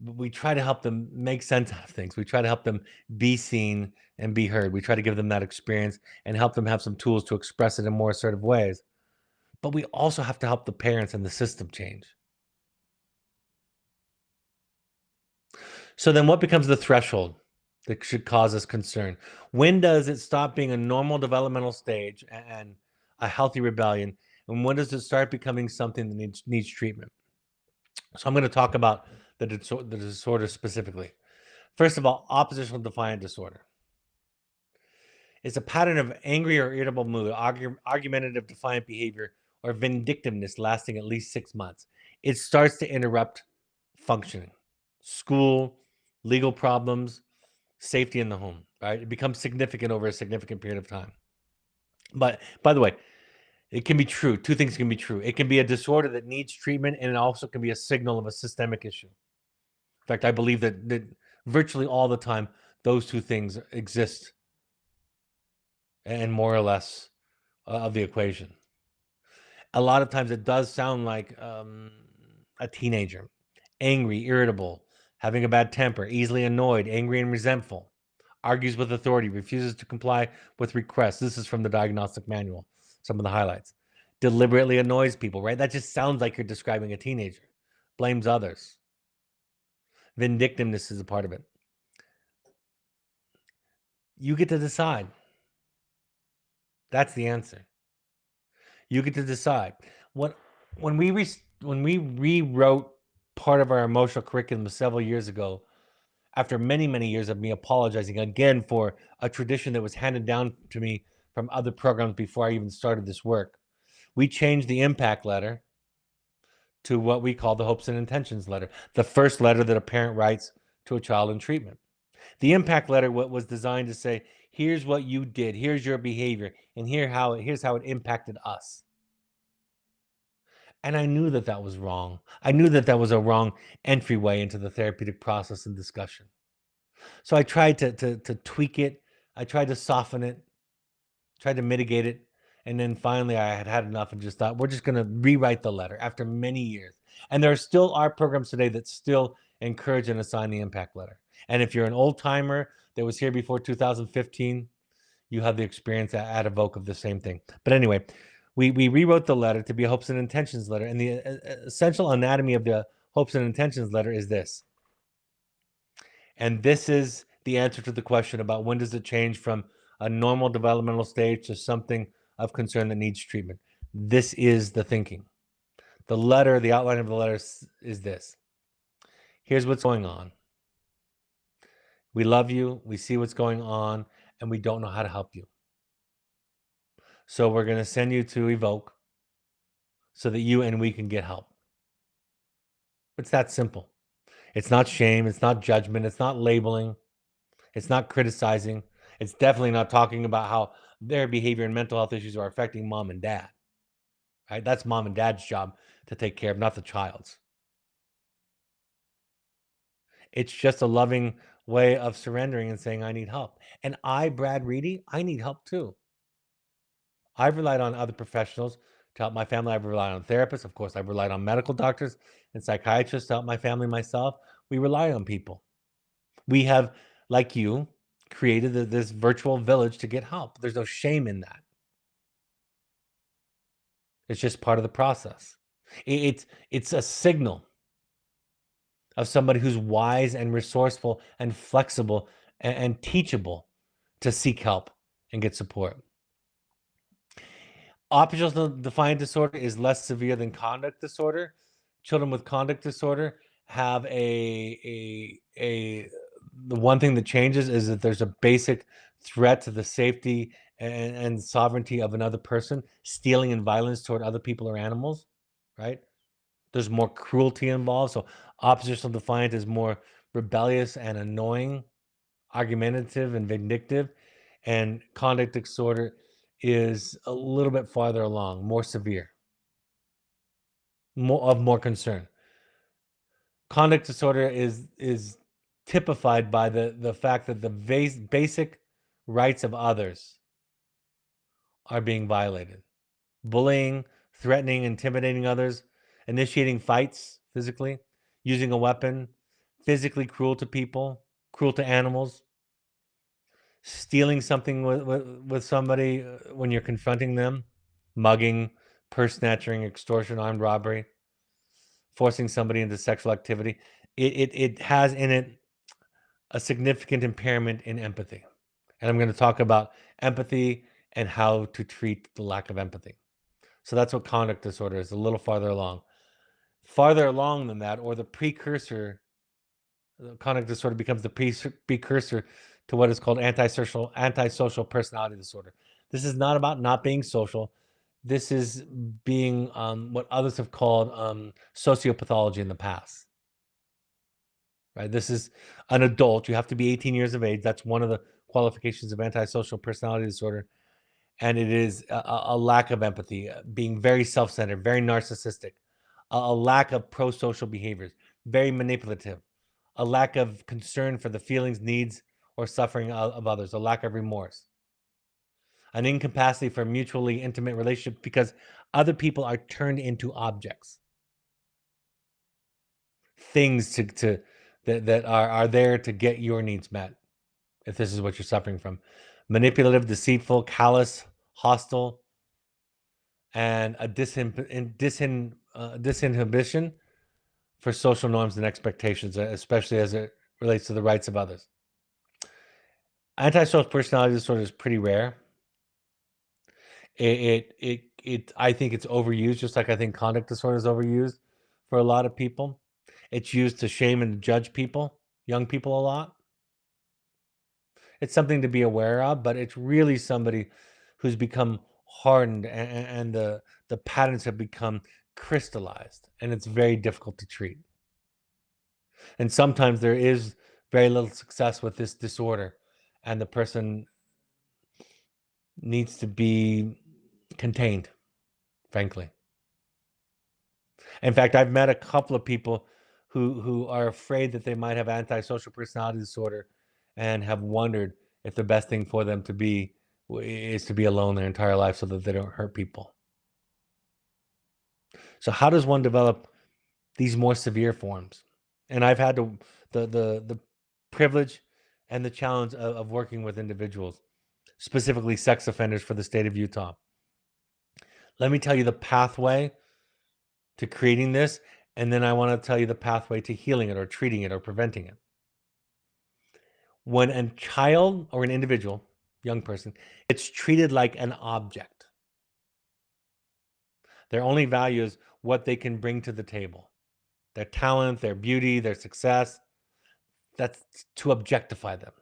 we try to help them make sense out of things. We try to help them be seen and be heard. We try to give them that experience and help them have some tools to express it in more assertive ways. But we also have to help the parents and the system change. So then what becomes the threshold that should cause us concern? When does it stop being a normal developmental stage and a healthy rebellion? And when does it start becoming something that needs treatment? So I'm going to talk about the disorder specifically. First of all, oppositional defiant disorder. It's a pattern of angry or irritable mood, argumentative defiant behavior, or vindictiveness lasting at least 6 months. It starts to interrupt functioning, school, legal problems, safety in the home, right? It becomes significant over a significant period of time. But by the way, it can be true. Two things can be true. It can be a disorder that needs treatment, and it also can be a signal of a systemic issue. In fact, I believe that virtually all the time, those two things exist and more or less of the equation. A lot of times it does sound like a teenager, angry, irritable, having a bad temper, easily annoyed, angry and resentful, argues with authority, refuses to comply with requests. This is from the diagnostic manual, some of the highlights. Deliberately annoys people, right? That just sounds like you're describing a teenager. Blames others. Vindictiveness is a part of it. You get to decide. That's the answer. You get to decide. When when we rewrote part of our emotional curriculum several years ago, after many years of me apologizing again for a tradition that was handed down to me from other programs before I even started this work, we changed the impact letter to what we call the hopes and intentions letter, the first letter that a parent writes to a child in treatment. The impact letter was designed to say, here's what you did, here's your behavior, and here's how it impacted us. And I knew that that was wrong. I knew that that was a wrong entryway into the therapeutic process and discussion. So I tried to tweak it. I tried to soften it, tried to mitigate it. And then finally I had had enough and just thought, we're just going to rewrite the letter after many years. And there still are programs today that still encourage and assign the impact letter. And if you're an old timer that was here before 2015, you have the experience at Evoke of the same thing. But anyway, we rewrote the letter to be a hopes and intentions letter. And the essential anatomy of the hopes and intentions letter is this. And this is the answer to the question about when does it change from a normal developmental stage to something of concern that needs treatment. This is the thinking. The letter, the outline of the letter is this. Here's what's going on. We love you, we see what's going on, and we don't know how to help you. So we're going to send you to Evoke so that you and we can get help. It's that simple. It's not shame, it's not judgment, it's not labeling, it's not criticizing. It's definitely not talking about how their behavior and mental health issues are affecting mom and dad. Right? That's mom and dad's job to take care of, not the child's. It's just a loving way of surrendering and saying, I need help. And I, Brad Reedy, I need help too. I've relied on other professionals to help my family. I've relied on therapists. Of course, I've relied on medical doctors and psychiatrists to help my family, myself. We rely on people. We have, like you, created this virtual village to get help. There's no shame in that. It's just part of the process. It's a signal of somebody who's wise and resourceful and flexible and teachable to seek help and get support. Oppositional defiant disorder is less severe than conduct disorder. Children with conduct disorder have the one thing that changes is that there's a basic threat to the safety and sovereignty of another person, stealing and violence toward other people or animals, right? There's more cruelty involved. So oppositional defiant is more rebellious and annoying, argumentative and vindictive. And conduct disorder is a little bit farther along, more severe, more concern. Conduct disorder is typified by the fact that the basic rights of others are being violated. Bullying, threatening, intimidating others, initiating fights physically, using a weapon, physically cruel to people, cruel to animals, stealing something with somebody when you're confronting them, mugging, purse snatching, extortion, armed robbery, forcing somebody into sexual activity. It has in it a significant impairment in empathy. And I'm going to talk about empathy and how to treat the lack of empathy. So that's what conduct disorder is, a little farther along. Farther along than that, or the precursor, conduct disorder becomes the precursor to what is called antisocial personality disorder. This is not about not being social. This is being what others have called sociopathology in the past. Right? This is an adult. You have to be 18 years of age. That's one of the qualifications of antisocial personality disorder. And it is a lack of empathy, being very self-centered, very narcissistic, a lack of pro-social behaviors, very manipulative, a lack of concern for the feelings, needs, or suffering of others, a lack of remorse, an incapacity for mutually intimate relationship because other people are turned into objects, things that are there to get your needs met, if this is what you're suffering from. Manipulative, deceitful, callous, hostile, and a disinhibition for social norms and expectations, especially as it relates to the rights of others. Antisocial personality disorder is pretty rare. I think it's overused, just like I think conduct disorder is overused for a lot of people. It's used to shame and judge people, young people a lot. It's something to be aware of, but it's really somebody who's become hardened and the patterns have become crystallized and it's very difficult to treat. And sometimes there is very little success with this disorder and the person needs to be contained, frankly. In fact, I've met a couple of people who are afraid that they might have antisocial personality disorder and have wondered if the best thing for them to be is to be alone their entire life so that they don't hurt people. So how does one develop these more severe forms? And I've had the privilege and the challenge of working with individuals, specifically sex offenders for the state of Utah. Let me tell you the pathway to creating this, and then I want to tell you the pathway to healing it or treating it or preventing it. When a child or an individual, young person, it's treated like an object, their only value is what they can bring to the table, their talent, their beauty, their success. That's to objectify them.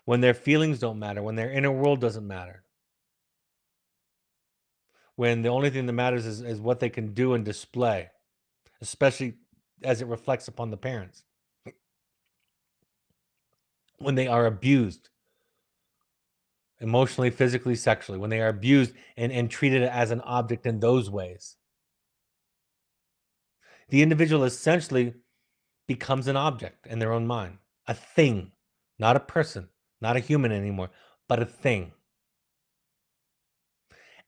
When their feelings don't matter, when their inner world doesn't matter, when the only thing that matters is what they can do and display, especially as it reflects upon the parents. When they are abused, emotionally, physically, sexually, when they are abused and treated as an object in those ways, the individual essentially becomes an object in their own mind, a thing, not a person, not a human anymore, but a thing.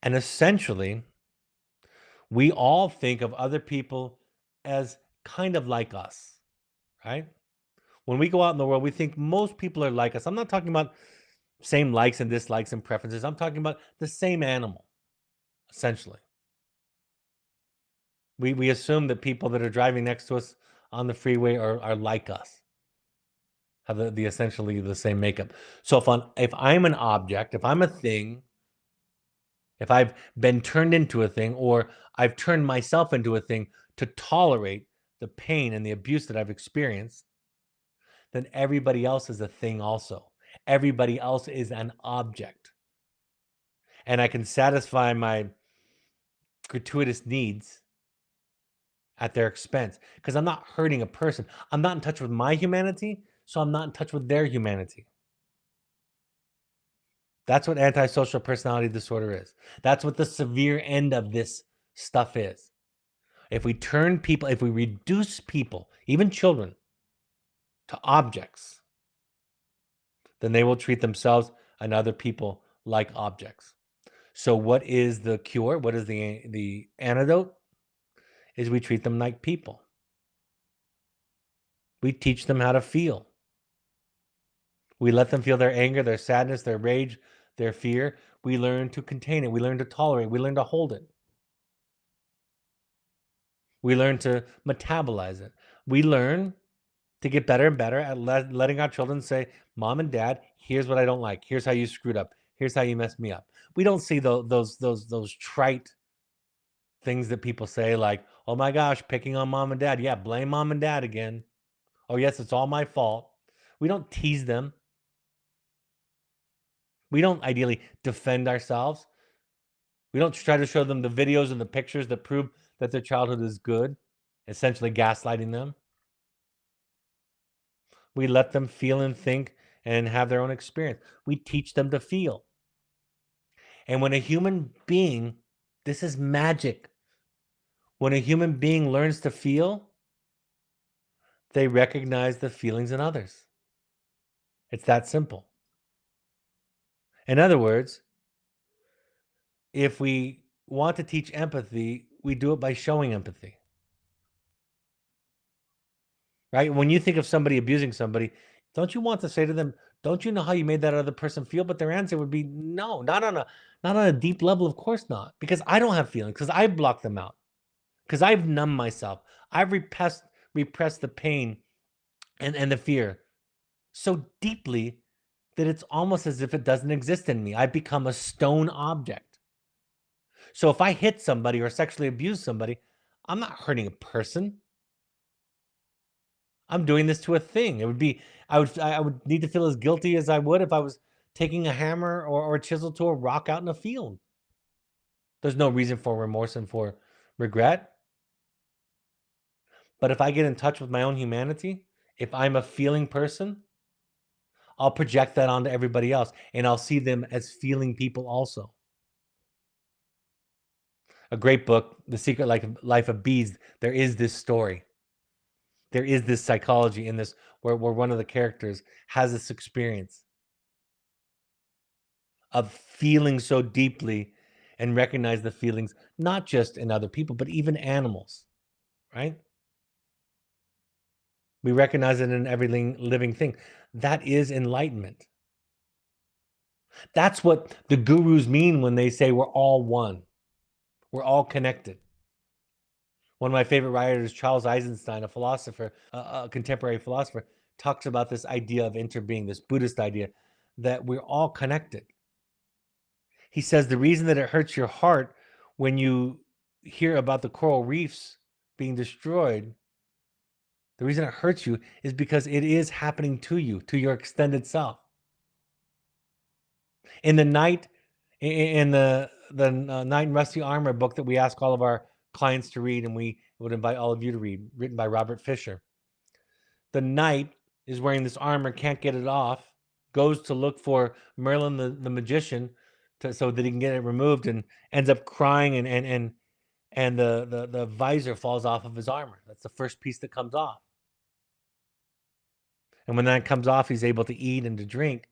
And essentially, we all think of other people as kind of like us, right? When we go out in the world, we think most people are like us. I'm not talking about same likes and dislikes and preferences. I'm talking about the same animal, essentially. We assume that people that are driving next to us on the freeway are like us, have the essentially the same makeup. So if I'm an object, if I'm a thing, if I've been turned into a thing, or I've turned myself into a thing to tolerate the pain and the abuse that I've experienced, then everybody else is a thing also. Everybody else is an object. And I can satisfy my gratuitous needs at their expense because I'm not hurting a person. I'm not in touch with my humanity, so I'm not in touch with their humanity. That's what antisocial personality disorder is. That's what the severe end of this stuff is. If we reduce people, even children, to objects, then they will treat themselves and other people like objects. So what is the cure? What is the antidote? Is we treat them like people. We teach them how to feel. We let them feel their anger, their sadness, their rage, their fear. We learn to contain it. We learn to tolerate. We learn to hold it. We learn to metabolize it. We learn to get better and better at letting our children say, "Mom and Dad, here's what I don't like. Here's how you screwed up. Here's how you messed me up." We don't see those trite things that people say like, "Oh my gosh, picking on mom and dad. Yeah, blame mom and dad again. Oh yes, it's all my fault." We don't tease them. We don't ideally defend ourselves. We don't try to show them the videos and the pictures that prove that their childhood is good, essentially gaslighting them. We let them feel and think and have their own experience. We teach them to feel. And when a human being, this is magic. When a human being learns to feel, they recognize the feelings in others. It's that simple. In other words, if we want to teach empathy, we do it by showing empathy. Right? When you think of somebody abusing somebody, don't you want to say to them, "Don't you know how you made that other person feel?" But their answer would be, "No, not on a deep level, of course not, because I don't have feelings, because I've blocked them out, because I've numbed myself. I've repressed the pain and the fear so deeply that it's almost as if it doesn't exist in me. I become a stone object. So if I hit somebody or sexually abuse somebody, I'm not hurting a person. I'm doing this to a thing. It would be I would need to feel as guilty as I would if I was taking a hammer or a chisel to a rock out in a field. There's no reason for remorse and for regret. But if I get in touch with my own humanity, if I'm a feeling person, I'll project that onto everybody else and I'll see them as feeling people also. A great book, The Secret Life of Bees, there is this story. There is this psychology in this where one of the characters has this experience of feeling so deeply and recognize the feelings not just in other people, but even animals, right? We recognize it in every living thing. That is enlightenment. That's what the gurus mean when they say we're all one. We're all connected. One of my favorite writers, Charles Eisenstein, a philosopher, a contemporary philosopher, talks about this idea of interbeing, this Buddhist idea that we're all connected. He says the reason that it hurts your heart when you hear about the coral reefs being destroyed, the reason it hurts you is because it is happening to you, to your extended self. In the night, in the Knight in Rusty Armor book that we ask all of our clients to read, and we would invite all of you to read, written by Robert Fisher. The knight is wearing this armor, can't get it off, goes to look for Merlin the magician so that he can get it removed, and ends up crying, and the visor falls off of his armor. That's the first piece that comes off. And when that comes off, he's able to eat and to drink,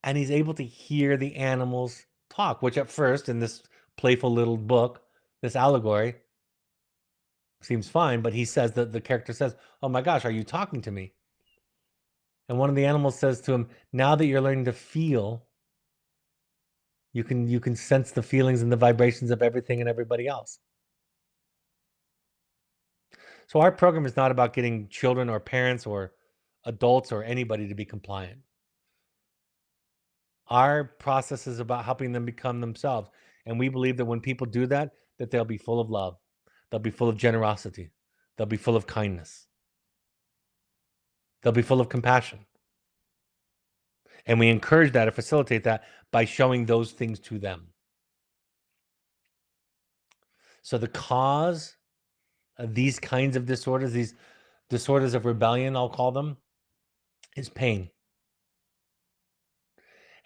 and he's able to hear the animals talk, which at first in this playful little book, this allegory, seems fine, but he says that the character says, "Oh my gosh, are you talking to me?" And one of the animals says to him, "Now that you're learning to feel, you can sense the feelings and the vibrations of everything and everybody else." So our program is not about getting children or parents or adults or anybody to be compliant. Our process is about helping them become themselves. And we believe that when people do that, that they'll be full of love. They'll be full of generosity. They'll be full of kindness. They'll be full of compassion. And we encourage that or facilitate that by showing those things to them. So the cause of these kinds of disorders, these disorders of rebellion, I'll call them, is pain.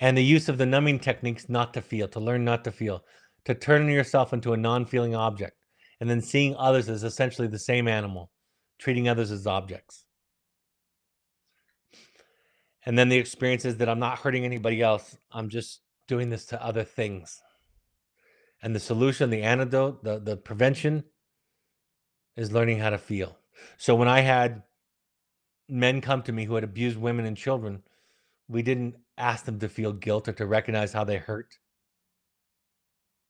And the use of the numbing techniques not to feel, to learn not to feel, to turn yourself into a non-feeling object, and then seeing others as essentially the same animal, treating others as objects. And then the experience is that I'm not hurting anybody else. I'm just doing this to other things. And the solution, the antidote, the prevention is learning how to feel. So when I had men come to me who had abused women and children, we didn't ask them to feel guilt or to recognize how they hurt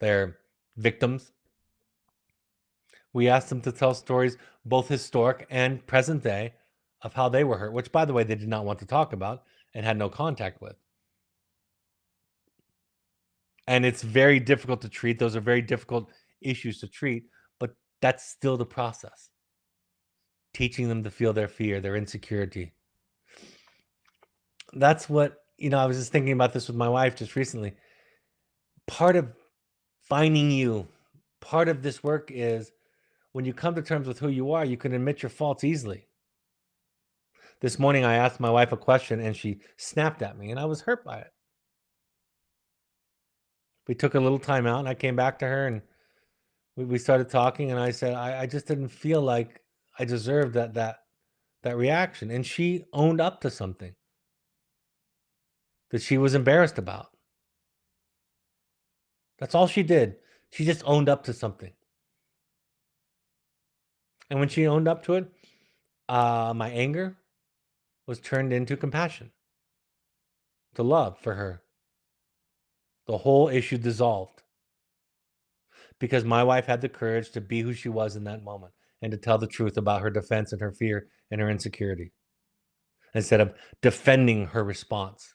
their victims. We asked them to tell stories, both historic and present day, of how they were hurt, which, by the way, they did not want to talk about and had no contact with. And it's very difficult to treat. Those are very difficult issues to treat, but that's still the process. Teaching them to feel their fear, their insecurity. That's what, I was just thinking about this with my wife just recently. Part of finding you, part of this work is when you come to terms with who you are, you can admit your faults easily. This morning, I asked my wife a question and she snapped at me, and I was hurt by it. We took a little time out, and I came back to her, and we started talking, and I said, I just didn't feel like I deserved that reaction. And she owned up to something that she was embarrassed about. That's all she did. She just owned up to something. And when she owned up to it, my anger was turned into compassion, to love for her. The whole issue dissolved because my wife had the courage to be who she was in that moment and to tell the truth about her defense and her fear and her insecurity instead of defending her response.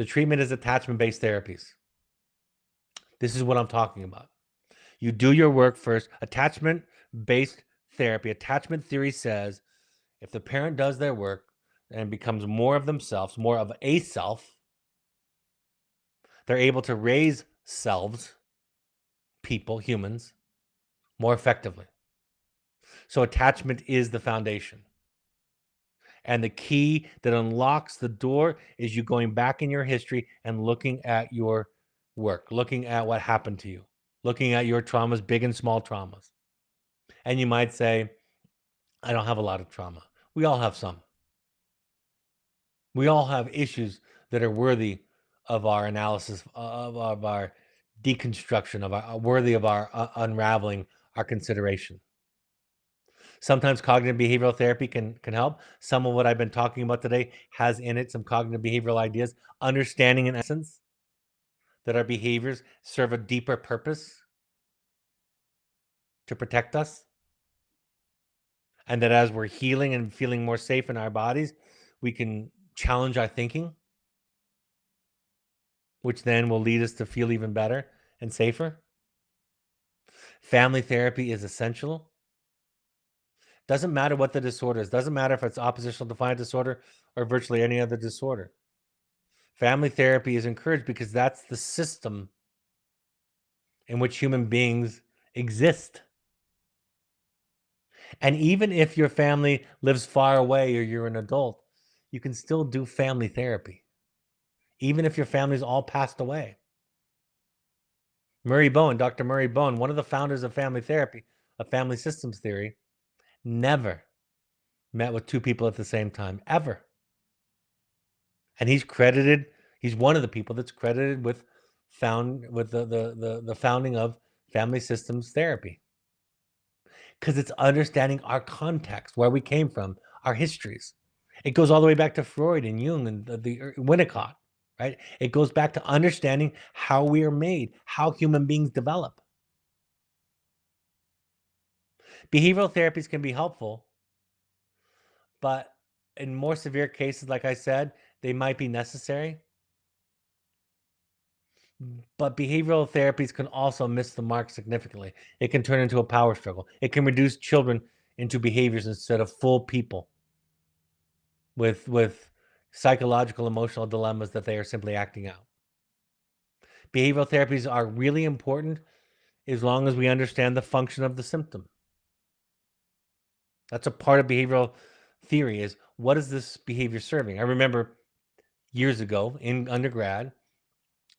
The treatment is attachment-based therapies. This is what I'm talking about. You do your work first. Attachment-based therapy, attachment theory says if the parent does their work and becomes more of themselves, more of a self, they're able to raise selves, people, humans, more effectively. So attachment is the foundation. And the key that unlocks the door is you going back in your history and looking at your work, looking at what happened to you, looking at your traumas, big and small traumas. And you might say, I don't have a lot of trauma. We all have some. We all have issues that are worthy of our analysis, of our deconstruction, of our worthy of our unraveling, our consideration. Sometimes cognitive behavioral therapy can help. Some of what I've been talking about today has in it some cognitive behavioral ideas, understanding in essence that our behaviors serve a deeper purpose to protect us, and that as we're healing and feeling more safe in our bodies, we can challenge our thinking, which then will lead us to feel even better and safer. Family therapy is essential. Doesn't matter what the disorder is. Doesn't matter if it's oppositional defiant disorder or virtually any other disorder. Family therapy is encouraged because that's the system in which human beings exist. And even if your family lives far away or you're an adult, you can still do family therapy, even if your family's all passed away. Dr. Murray Bowen, one of the founders of family therapy, of family systems theory, never met with two people at the same time, ever. And he's one of the people that's credited with the founding of family systems therapy. Because it's understanding our context, where we came from, our histories. It goes all the way back to Freud and Jung and the Winnicott, right? It goes back to understanding how we are made, how human beings develop. Behavioral therapies can be helpful, but in more severe cases, like I said, they might be necessary. But behavioral therapies can also miss the mark significantly. It can turn into a power struggle. It can reduce children into behaviors instead of full people with psychological, emotional dilemmas that they are simply acting out. Behavioral therapies are really important as long as we understand the function of the symptom. That's a part of behavioral theory, is what is this behavior serving? I remember years ago in undergrad,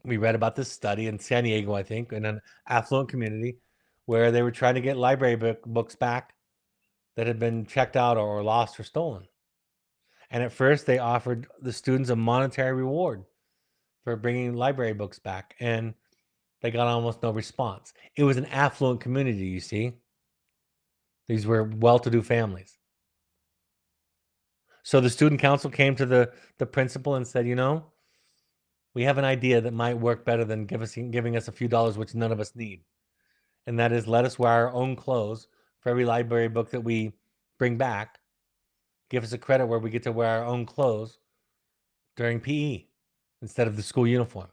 we read about this study in San Diego, I think, in an affluent community where they were trying to get library books back that had been checked out or lost or stolen. And at first, they offered the students a monetary reward for bringing library books back, and they got almost no response. It was an affluent community, you see. These were well-to-do families. So the student council came to the principal and said, we have an idea that might work better than giving us a few dollars, which none of us need. And that is, let us wear our own clothes for every library book that we bring back. Give us a credit where we get to wear our own clothes during PE instead of the school uniform.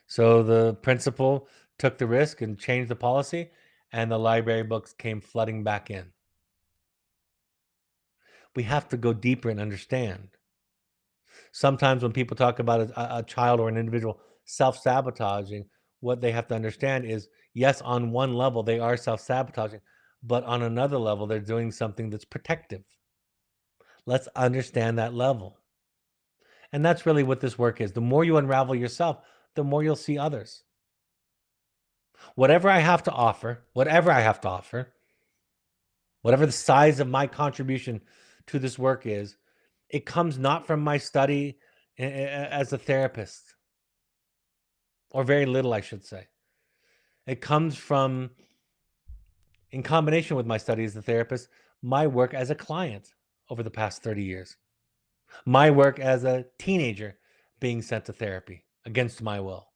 So the principal took the risk and changed the policy, and the library books came flooding back in. We have to go deeper and understand. Sometimes when people talk about a child or an individual self-sabotaging, what they have to understand is, yes, on one level, they are self-sabotaging, but on another level, they're doing something that's protective. Let's understand that level. And that's really what this work is. The more you unravel yourself, the more you'll see others. Whatever I have to offer, whatever the size of my contribution to this work is, it comes not from my study as a therapist, or very little, I should say. It comes from, in combination with my study as a therapist, my work as a client over the past 30 years. My work as a teenager being sent to therapy against my will,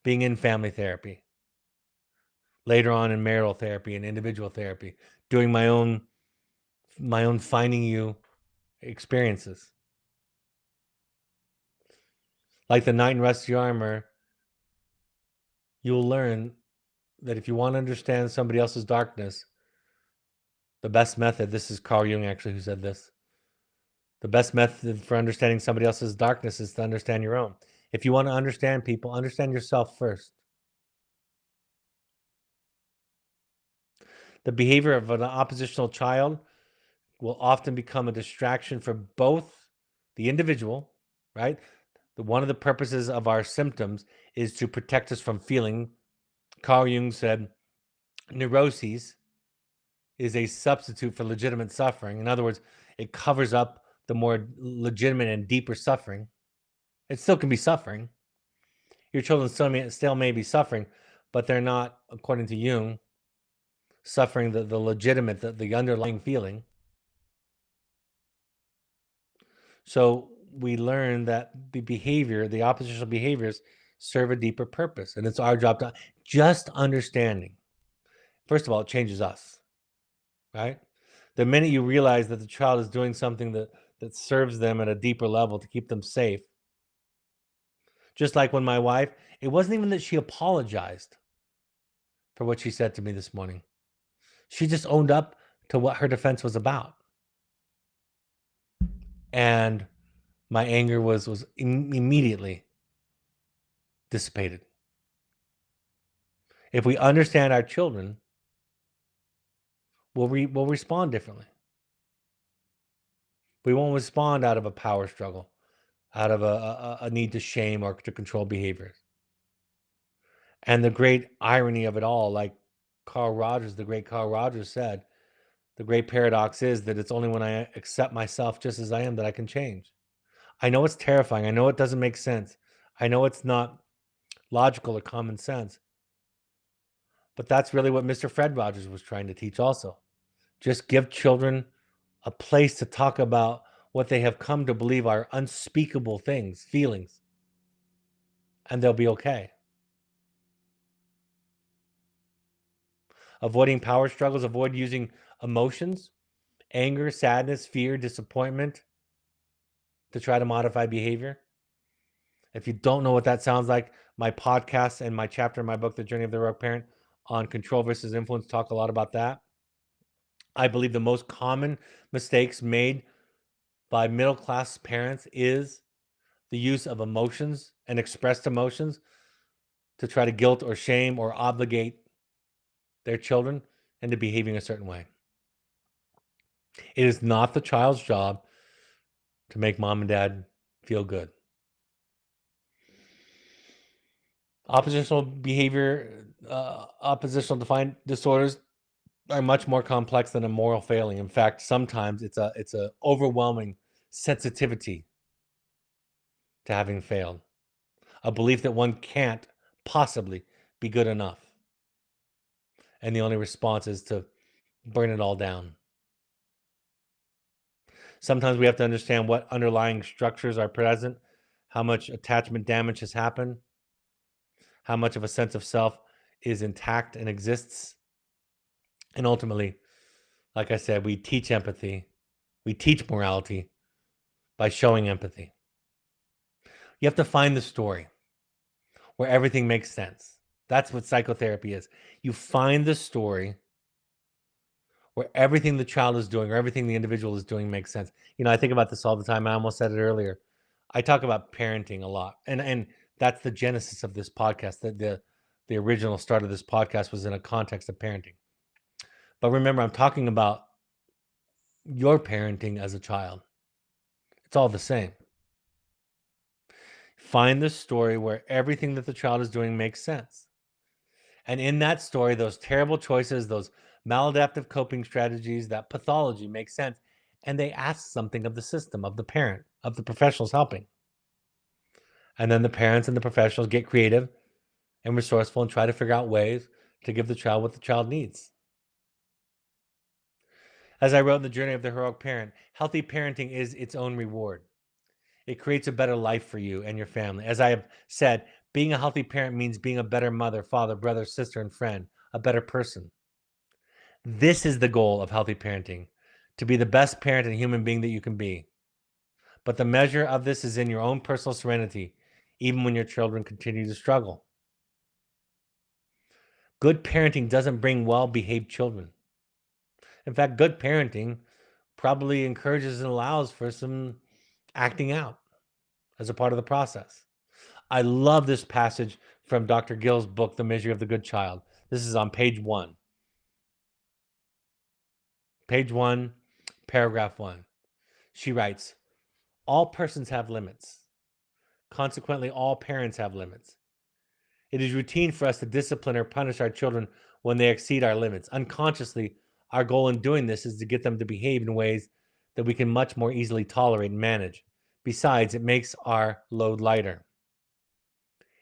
being in family therapy, later on in marital therapy and individual therapy, doing my own finding you experiences. Like the knight in rusty armor, you'll learn that if you want to understand somebody else's darkness, the best method, this is Carl Jung actually who said this, the best method for understanding somebody else's darkness is to understand your own. If you want to understand people, understand yourself first. The behavior of an oppositional child will often become a distraction for both the individual, right? One of the purposes of our symptoms is to protect us from feeling. Carl Jung said, neuroses is a substitute for legitimate suffering. In other words, it covers up the more legitimate and deeper suffering. It still can be suffering. Your children still may be suffering, but they're not, according to Jung, suffering the legitimate, the underlying feeling. So we learn that the behavior, the oppositional behaviors, serve a deeper purpose. And it's our job to just understanding. First of all, it changes us, right? The minute you realize that the child is doing something that serves them at a deeper level to keep them safe. Just like when my wife, it wasn't even that she apologized for what she said to me this morning. She just owned up to what her defense was about. And my anger was immediately dissipated. If we understand our children, we'll respond differently. We won't respond out of a power struggle, out of a need to shame or to control behaviors. And the great irony of it all, like the great Carl Rogers said, the great paradox is that it's only when I accept myself just as I am that I can change. I know it's terrifying. I know it doesn't make sense. I know it's not logical or common sense. But that's really what Mr. Fred Rogers was trying to teach also. Just give children a place to talk about what they have come to believe are unspeakable things, feelings, and they'll be okay. Avoiding power struggles, avoid using emotions, anger, sadness, fear, disappointment to try to modify behavior. If you don't know what that sounds like, my podcast and my chapter in my book, The Journey of the Heroic Parent, on control versus influence, talk a lot about that. I believe the most common mistakes made by middle-class parents is the use of emotions and expressed emotions to try to guilt or shame or obligate their children into behaving a certain way. It is not the child's job to make mom and dad feel good. Oppositional defiant disorders are much more complex than a moral failing. In fact, sometimes it's a overwhelming sensitivity to having failed, a belief that one can't possibly be good enough, and the only response is to burn it all down. Sometimes we have to understand what underlying structures are present, how much attachment damage has happened, how much of a sense of self is intact and exists. And ultimately, like I said, we teach empathy, we teach morality by showing empathy. You have to find the story where everything makes sense. That's what psychotherapy is. You find the story where everything the child is doing or everything the individual is doing makes sense. You know, I think about this all the time. I almost said it earlier. I talk about parenting a lot, and that's the genesis of this podcast. The original start of this podcast was in a context of parenting. But remember, I'm talking about your parenting as a child. It's all the same. Find the story where everything that the child is doing makes sense. And in that story, those terrible choices, those maladaptive coping strategies, that pathology makes sense. And they ask something of the system, of the parent, of the professionals helping. And then the parents and the professionals get creative and resourceful and try to figure out ways to give the child what the child needs. As I wrote in The Journey of the Heroic Parent, healthy parenting is its own reward. It creates a better life for you and your family. As I have said, being a healthy parent means being a better mother, father, brother, sister, and friend, a better person. This is the goal of healthy parenting, to be the best parent and human being that you can be. But the measure of this is in your own personal serenity, even when your children continue to struggle. Good parenting doesn't bring well-behaved children. In fact, good parenting probably encourages and allows for some acting out as a part of the process. I love this passage from Dr. Gill's book, The Misery of the Good Child. This is on page 1. Page 1, paragraph 1. She writes, "All persons have limits. Consequently, all parents have limits. It is routine for us to discipline or punish our children when they exceed our limits. Unconsciously, our goal in doing this is to get them to behave in ways that we can much more easily tolerate and manage. Besides, it makes our load lighter.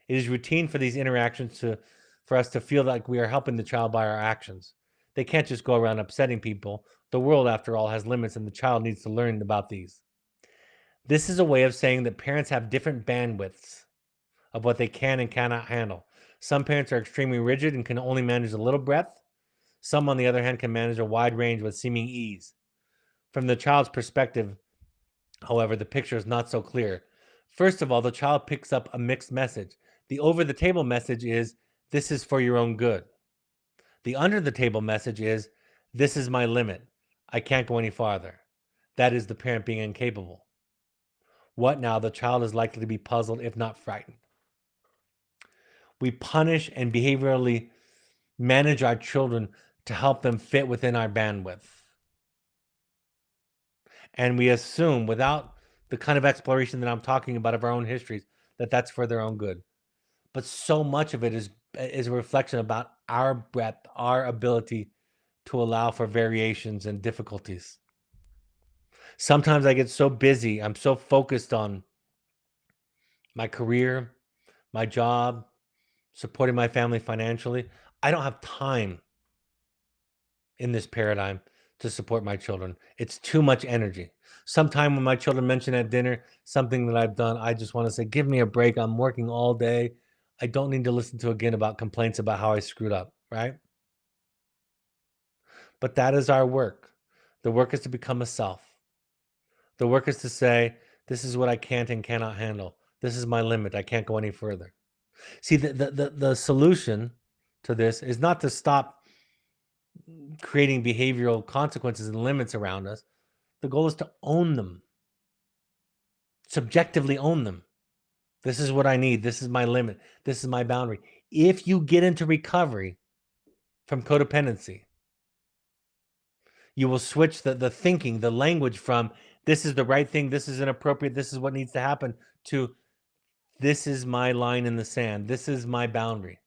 It is routine for these interactions for us to feel like we are helping the child by our actions. They can't just go around upsetting people. The world, after all, has limits, and the child needs to learn about these. This is a way of saying that parents have different bandwidths of what they can and cannot handle. Some parents are extremely rigid and can only manage a little breadth. Some, on the other hand, can manage a wide range with seeming ease. From the child's perspective, however, the picture is not so clear. First of all, the child picks up a mixed message. The over-the-table message is, this is for your own good. The under-the-table message is, this is my limit. I can't go any farther. That is the parent being incapable. What now? The child is likely to be puzzled, if not frightened. We punish and behaviorally manage our children to help them fit within our bandwidth. And we assume, without the kind of exploration that I'm talking about of our own histories, that that's for their own good. But so much of it is a reflection about our breadth, our ability to allow for variations and difficulties. Sometimes I get so busy, I'm so focused on my career, my job, supporting my family financially, I don't have time in this paradigm to support my children. It's too much energy. Sometime when my children mention at dinner something that I've done, I just want to say, give me a break. I'm working all day. I don't need to listen to again about complaints about how I screwed up, right? But that is our work. The work is to become a self. The work is to say, this is what I can't and cannot handle. This is my limit. I can't go any further. See, the solution to this is not to stop creating behavioral consequences and limits around us. The goal is to own them, subjectively own them. This is what I need. This is my limit. This is my boundary. If you get into recovery from codependency, you will switch the thinking, the language from this is the right thing, this is inappropriate, this is what needs to happen, to this is my line in the sand. This is my boundary.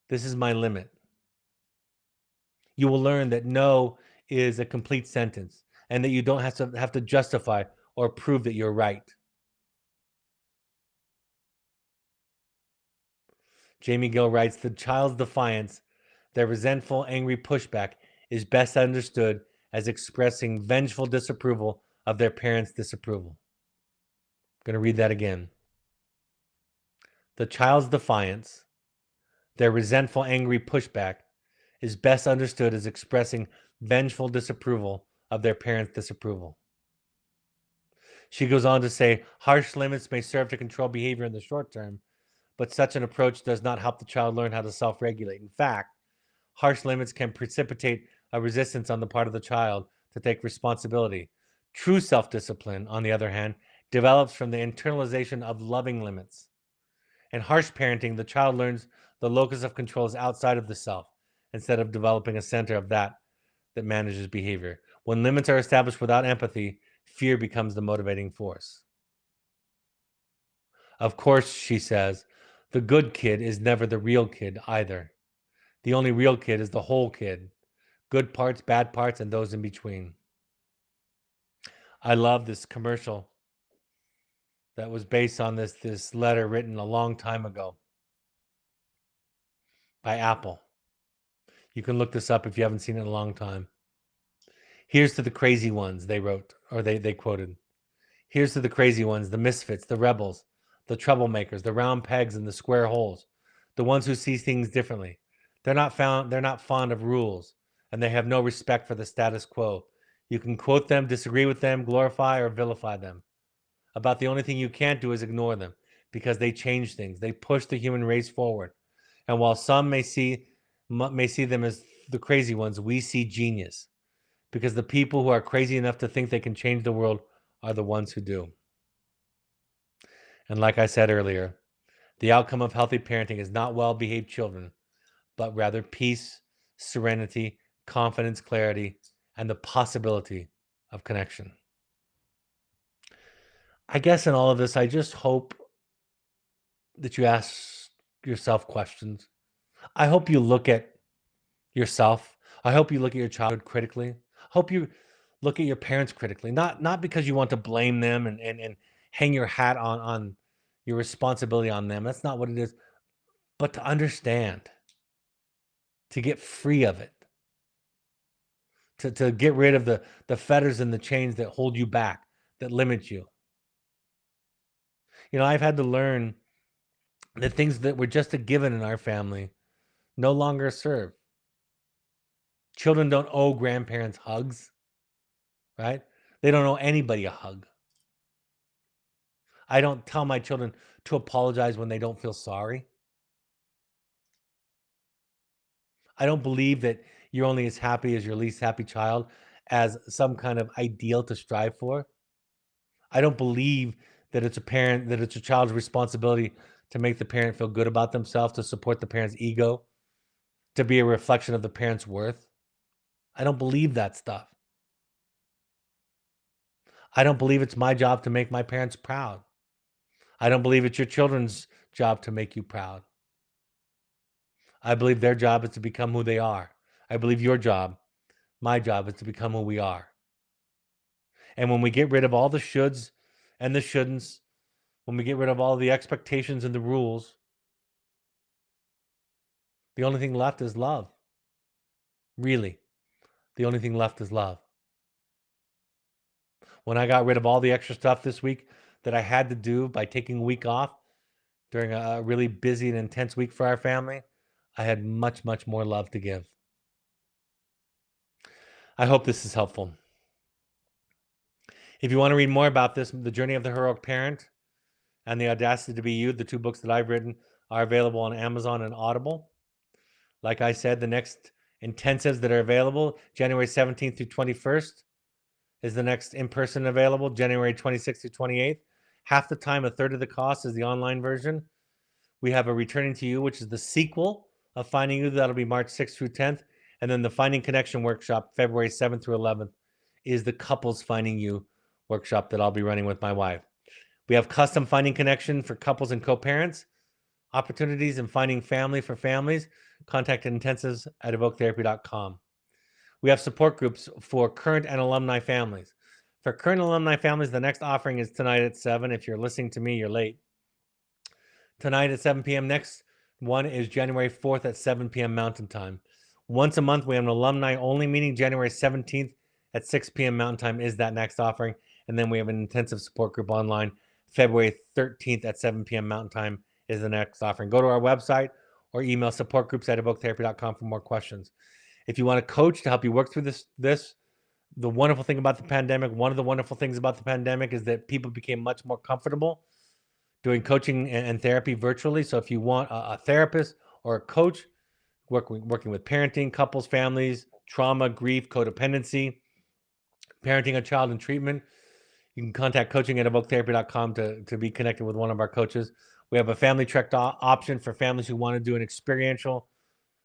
This is my limit. You will learn that no is a complete sentence and that you don't have to justify or prove that you're right. Jamie Gill writes, the child's defiance, their resentful, angry pushback, is best understood as expressing vengeful disapproval of their parents' disapproval. I'm going to read that again. The child's defiance, their resentful, angry pushback, is best understood as expressing vengeful disapproval of their parents' disapproval. She goes on to say, harsh limits may serve to control behavior in the short term, but such an approach does not help the child learn how to self-regulate. In fact, harsh limits can precipitate a resistance on the part of the child to take responsibility. True self-discipline, on the other hand, develops from the internalization of loving limits. In harsh parenting, the child learns the locus of control is outside of the self, instead of developing a center of that manages behavior. When limits are established without empathy, fear becomes the motivating force. Of course, she says, the good kid is never the real kid either. The only real kid is the whole kid. Good parts, bad parts, and those in between. I love this commercial that was based on this letter written a long time ago by Apple. You can look this up if you haven't seen it in a long time. Here's to the crazy ones, they wrote, or they quoted. Here's to the crazy ones, the misfits, the rebels, the troublemakers, the round pegs and the square holes, the ones who see things differently. They're not fond of rules, and they have no respect for the status quo. You can quote them, disagree with them, glorify or vilify them. About the only thing you can't do is ignore them. because they change things. They push the human race forward. And while some may see them as the crazy ones, we see genius, because the people who are crazy enough to think they can change the world are the ones who do. And like I said earlier, the outcome of healthy parenting is not well-behaved children, but rather peace, serenity, confidence, clarity, and the possibility of connection. I guess in all of this, I just hope that you ask yourself questions. I hope you look at yourself. I hope you look at your childhood critically. I hope you look at your parents critically, not because you want to blame them and hang your hat on your responsibility on them. That's not what it is, but to understand, to get free of it, to get rid of the fetters and the chains that hold you back, that limit you. I've had to learn that things that were just a given in our family no longer serve. Children don't owe grandparents hugs, right? They don't owe anybody a hug. I don't tell my children to apologize when they don't feel sorry. I don't believe that you're only as happy as your least happy child as some kind of ideal to strive for. I don't believe that it's a child's responsibility to make the parent feel good about themselves, to support the parent's ego, to be a reflection of the parent's worth. I don't believe that stuff. I don't believe it's my job to make my parents proud. I don't believe it's your children's job to make you proud. I believe their job is to become who they are. I believe my job is to become who we are. And when we get rid of all the shoulds and the shouldn'ts, when we get rid of all the expectations and the rules, the only thing left is love. Really, the only thing left is love. When I got rid of all the extra stuff this week that I had to do by taking a week off during a really busy and intense week for our family, I had much, much more love to give. I hope this is helpful. If you want to read more about this, The Journey of the Heroic Parent and The Audacity to Be You, the two books that I've written, are available on Amazon and Audible. Like I said, the next intensives that are available, January 17th through 21st, is the next in-person available, January 26th through 28th. Half the time, a third of the cost is the online version. We have a Returning to You, which is the sequel of Finding You. That'll be March 6th through 10th. And then the Finding Connection workshop, February 7th through 11th, is the Couples Finding You workshop that I'll be running with my wife. We have custom Finding Connection for couples and co-parents, opportunities in finding family for families. Contact intensives at evoketherapy.com. We have support groups for current and alumni families. For current alumni families, the next offering is tonight at 7. If you're listening to me, you're late. Tonight at 7 p.m. Next one is January 4th at 7 p.m. Mountain Time. Once a month, we have an alumni-only meeting. January 17th at 6 p.m. Mountain Time is that next offering. And then we have an intensive support group online. February 13th at 7 p.m. Mountain Time is the next offering. Go to our website or email supportgroups@evoketherapy.com for more questions. If you want a coach to help you work through this, the wonderful thing about the pandemic, one of the wonderful things about the pandemic is that people became much more comfortable doing coaching and therapy virtually. So if you want a therapist or a coach working with parenting, couples, families, trauma, grief, codependency, parenting a child in treatment, you can contact coaching@evoketherapy.com to be connected with one of our coaches. We have a family trek option for families who want to do an experiential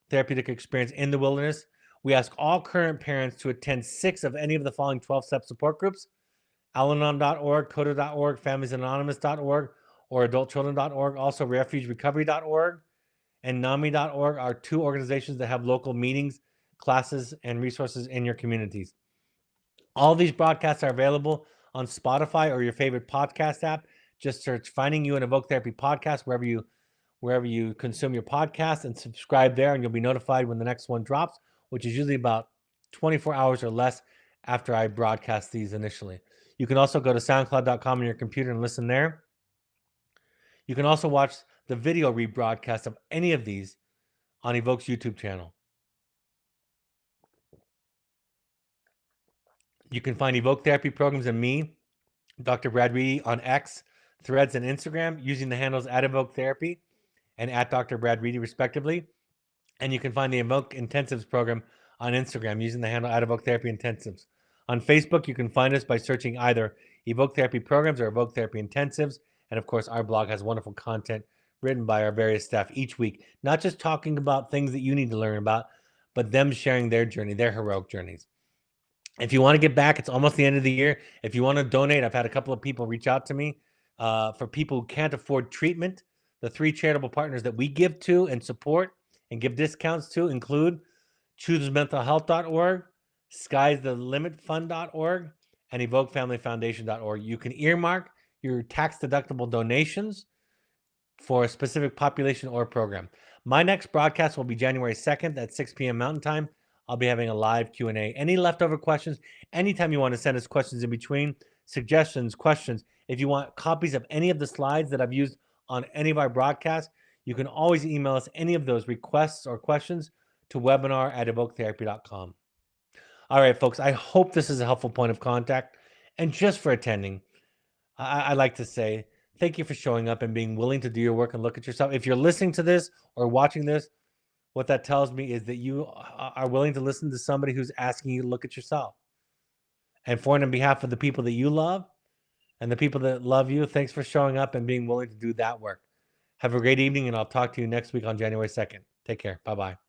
therapeutic experience in the wilderness. We ask all current parents to attend 6 of any of the following 12-step support groups: Al-Anon.org, CODA.org, FamiliesAnonymous.org, or AdultChildren.org. Also, RefugeRecovery.org and NAMI.org are 2 organizations that have local meetings, classes, and resources in your communities. All these broadcasts are available on Spotify or your favorite podcast app. Just search Finding You and Evoke Therapy Podcast wherever you consume your podcast, and subscribe there, and you'll be notified when the next one drops, which is usually about 24 hours or less after I broadcast these initially. You can also go to soundcloud.com on your computer and listen there. You can also watch the video rebroadcast of any of these on Evoke's YouTube channel. You can find Evoke Therapy programs and me, Dr. Brad Reedy, on X, Threads, and Instagram using the handles @EvokeTherapy and @Dr. Brad Reedy, respectively. And you can find the Evoke Intensives program on Instagram using the handle @EvokeTherapy Intensives. On Facebook, you can find us by searching either Evoke Therapy Programs or Evoke Therapy Intensives. And of course, our blog has wonderful content written by our various staff each week, not just talking about things that you need to learn about, but them sharing their journey, their heroic journeys. If you want to get back, it's almost the end of the year. If you want to donate, I've had a couple of people reach out to me for people who can't afford treatment. The 3 charitable partners that we give to and support and give discounts to include choosementalhealth.org, sky'sthelimitfund.org, and evokefamilyfoundation.org. You can earmark your tax-deductible donations for a specific population or program. My next broadcast will be January 2nd at 6 p.m. Mountain Time. I'll be having a live Q&A. Any leftover questions, anytime you want to send us questions in between, suggestions, questions, if you want copies of any of the slides that I've used on any of our broadcasts, you can always email us any of those requests or questions to webinar@evoketherapy.com. All right, folks, I hope this is a helpful point of contact. And just for attending, I'd like to say thank you for showing up and being willing to do your work and look at yourself. If you're listening to this or watching this, what that tells me is that you are willing to listen to somebody who's asking you to look at yourself. And for and on behalf of the people that you love and the people that love you, thanks for showing up and being willing to do that work. Have a great evening, and I'll talk to you next week on January 2nd. Take care. Bye-bye.